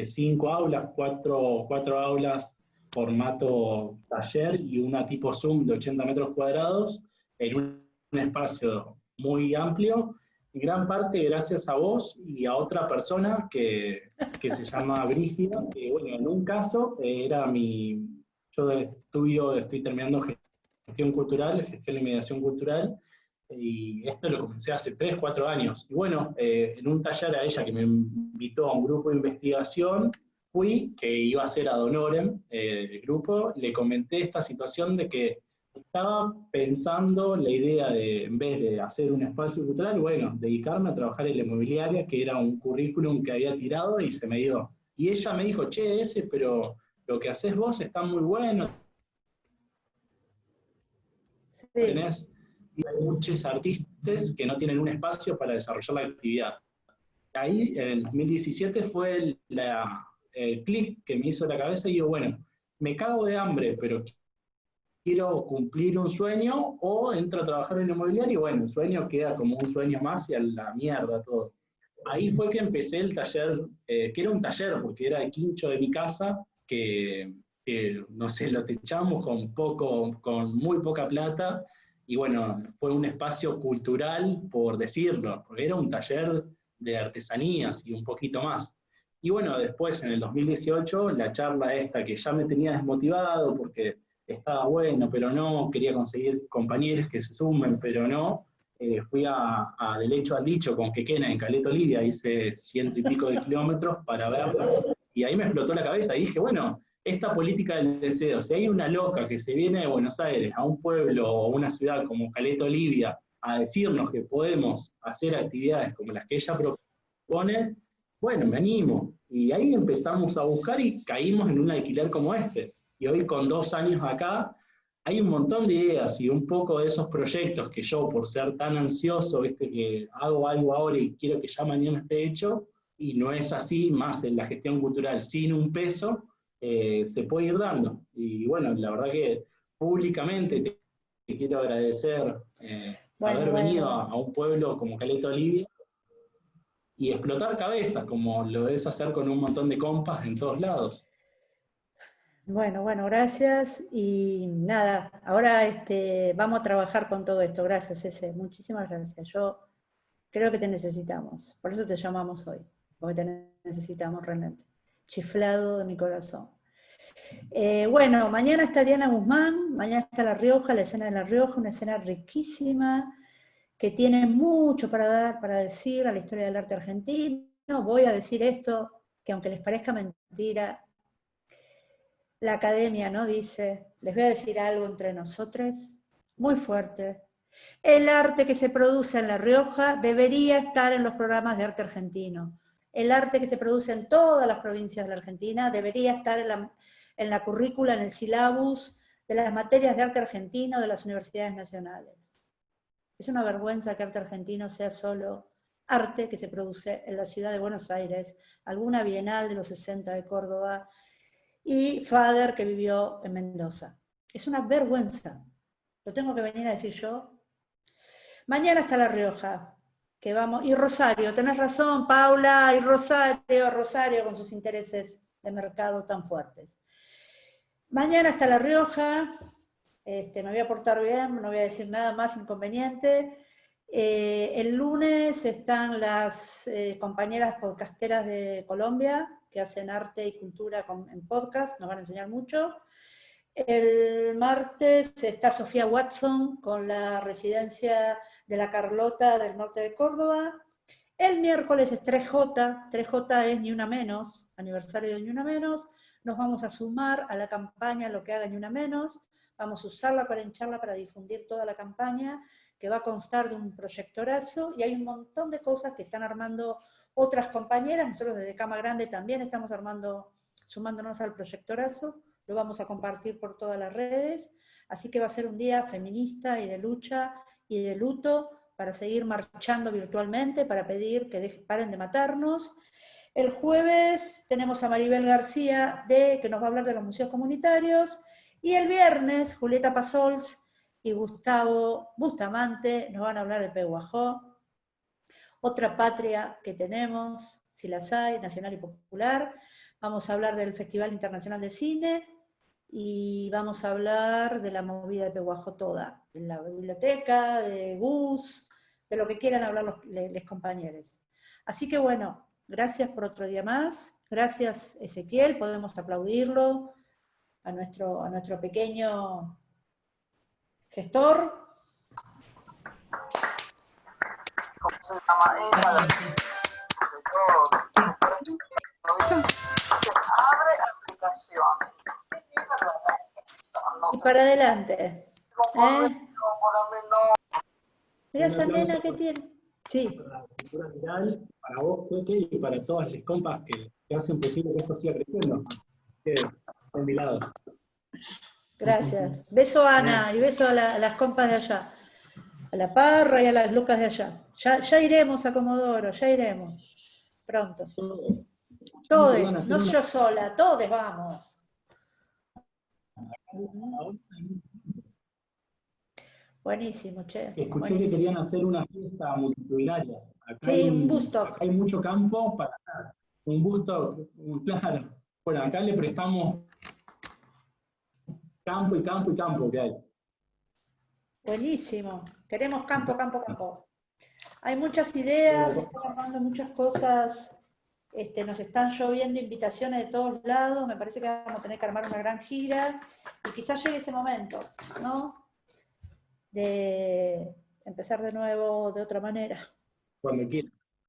5 aulas, cuatro aulas formato taller y una tipo Zoom de 80 metros cuadrados, en un espacio muy amplio, en gran parte gracias a vos y a otra persona que se llama Brígida, que bueno, en un caso yo estoy terminando gestión cultural, gestión y mediación cultural, y esto lo comencé hace 3, 4 años. Y bueno, en un taller a ella que me invitó a un grupo de investigación, fui, que iba a ser ad honorem el grupo, le comenté esta situación de que estaba pensando la idea de, en vez de hacer un espacio cultural, bueno, dedicarme a trabajar en la inmobiliaria, que era un currículum que había tirado y se me dio. Y ella me dijo, che, pero lo que haces vos está muy bueno, Sí. tenés, y hay muchos artistas que no tienen un espacio para desarrollar la actividad. Ahí, en el 2017, fue el clic que me hizo la cabeza y digo, bueno, me cago de hambre, pero quiero cumplir un sueño o entro a trabajar en el inmobiliario y bueno, el sueño queda como un sueño más y a la mierda todo. Ahí fue que empecé el taller, que era un taller porque era el quincho de mi casa, que no sé, lo techamos con muy poca plata y bueno, fue un espacio cultural, por decirlo, porque era un taller de artesanías y un poquito más. Y bueno, después en el 2018, la charla esta que ya me tenía desmotivado porque estaba bueno, pero no, quería conseguir compañeros que se sumen, pero no. Fui a Del Hecho al Dicho con Quequena en Caleta Olivia, hice 100 y pico de kilómetros para verla, y ahí me explotó la cabeza y dije, bueno, esta política del deseo, si hay una loca que se viene de Buenos Aires a un pueblo o una ciudad como Caleta Olivia a decirnos que podemos hacer actividades como las que ella propone, bueno, me animo. Y ahí empezamos a buscar y caímos en un alquiler como este. Y hoy con 2 años acá, hay un montón de ideas y un poco de esos proyectos que yo, por ser tan ansioso, ¿viste? Que hago algo ahora y quiero que ya mañana esté hecho, y no es así, más en la gestión cultural, sin un peso, se puede ir dando. Y bueno, la verdad que públicamente te quiero agradecer haber venido a un pueblo como Caleta Olivia y explotar cabezas, como lo debes hacer con un montón de compas en todos lados. Bueno, gracias. Y nada, ahora vamos a trabajar con todo esto. Gracias, Ese. Muchísimas gracias. Yo creo que te necesitamos. Por eso te llamamos hoy. Porque te necesitamos realmente. Chiflado de mi corazón. Bueno, mañana está Diana Guzmán, mañana está La Rioja, la escena de La Rioja, una escena riquísima, que tiene mucho para dar, para decir a la historia del arte argentino. Voy a decir esto, que aunque les parezca mentira, la academia no dice, les voy a decir algo entre nosotros, muy fuerte. El arte que se produce en La Rioja debería estar en los programas de arte argentino. El arte que se produce en todas las provincias de la Argentina debería estar en la currícula, en el sílabus de las materias de arte argentino de las universidades nacionales. Es una vergüenza que arte argentino sea solo arte que se produce en la ciudad de Buenos Aires, alguna bienal de los 60 de Córdoba, y Fader, que vivió en Mendoza. Es una vergüenza. Lo tengo que venir a decir yo. Mañana está La Rioja, que vamos, y Rosario, tenés razón, Paula, y Rosario con sus intereses de mercado tan fuertes. Mañana está La Rioja, me voy a portar bien, no voy a decir nada más inconveniente. El lunes están las compañeras podcasteras de Colombia, que hacen arte y cultura en podcast, nos van a enseñar mucho. El martes está Sofía Watson con la residencia de la Carlota del norte de Córdoba. El miércoles es 3J, 3J es Ni Una Menos, aniversario de Ni Una Menos. Nos vamos a sumar a la campaña Lo que haga Ni Una Menos. Vamos a usarla para hincharla, para difundir toda la campaña, que va a constar de un proyectorazo, y hay un montón de cosas que están armando otras compañeras. Nosotros desde Cama Grande también estamos sumándonos al proyectorazo. Lo vamos a compartir por todas las redes, así que va a ser un día feminista y de lucha y de luto para seguir marchando virtualmente, para pedir que paren de matarnos. El jueves tenemos a Maribel García, que nos va a hablar de los museos comunitarios, y el viernes Julieta Pasols y Gustavo Bustamante nos van a hablar de Pehuajó, otra patria que tenemos, si las hay, nacional y popular. Vamos a hablar del Festival Internacional de Cine y vamos a hablar de la movida de Pehuajó toda, de la biblioteca, de Gus, de lo que quieran hablar los compañeros. Así que bueno, gracias por otro día más, gracias Ezequiel, podemos aplaudirlo, a nuestro pequeño gestor. ¿Cómo se llama? Abre aplicaciones. Y para adelante. Mira esa nena que tiene. Sí. Para la cultura viral, para vos, Peque, y para todas las compas que hacen posible que esto siga creciendo. Que de mi lado. Gracias. Beso a Ana y beso a las compas de allá. A la Parra y a las Lucas de allá. Ya iremos a Comodoro, ya iremos. Pronto. Todes, no yo sola, todos vamos. Buenísimo, che. Escuché buenísimo. que querían hacer una fiesta multitudinaria. Acá sí, un busto. Acá hay mucho campo para hacer. Un busto, claro. Bueno, acá le prestamos campo y campo y campo que hay. Buenísimo. Queremos campo, campo, campo. Hay muchas ideas, están armando muchas cosas. Nos están lloviendo invitaciones de todos lados. Me parece que vamos a tener que armar una gran gira. Y quizás llegue ese momento, ¿no? De empezar de nuevo de otra manera. Cuando quieran.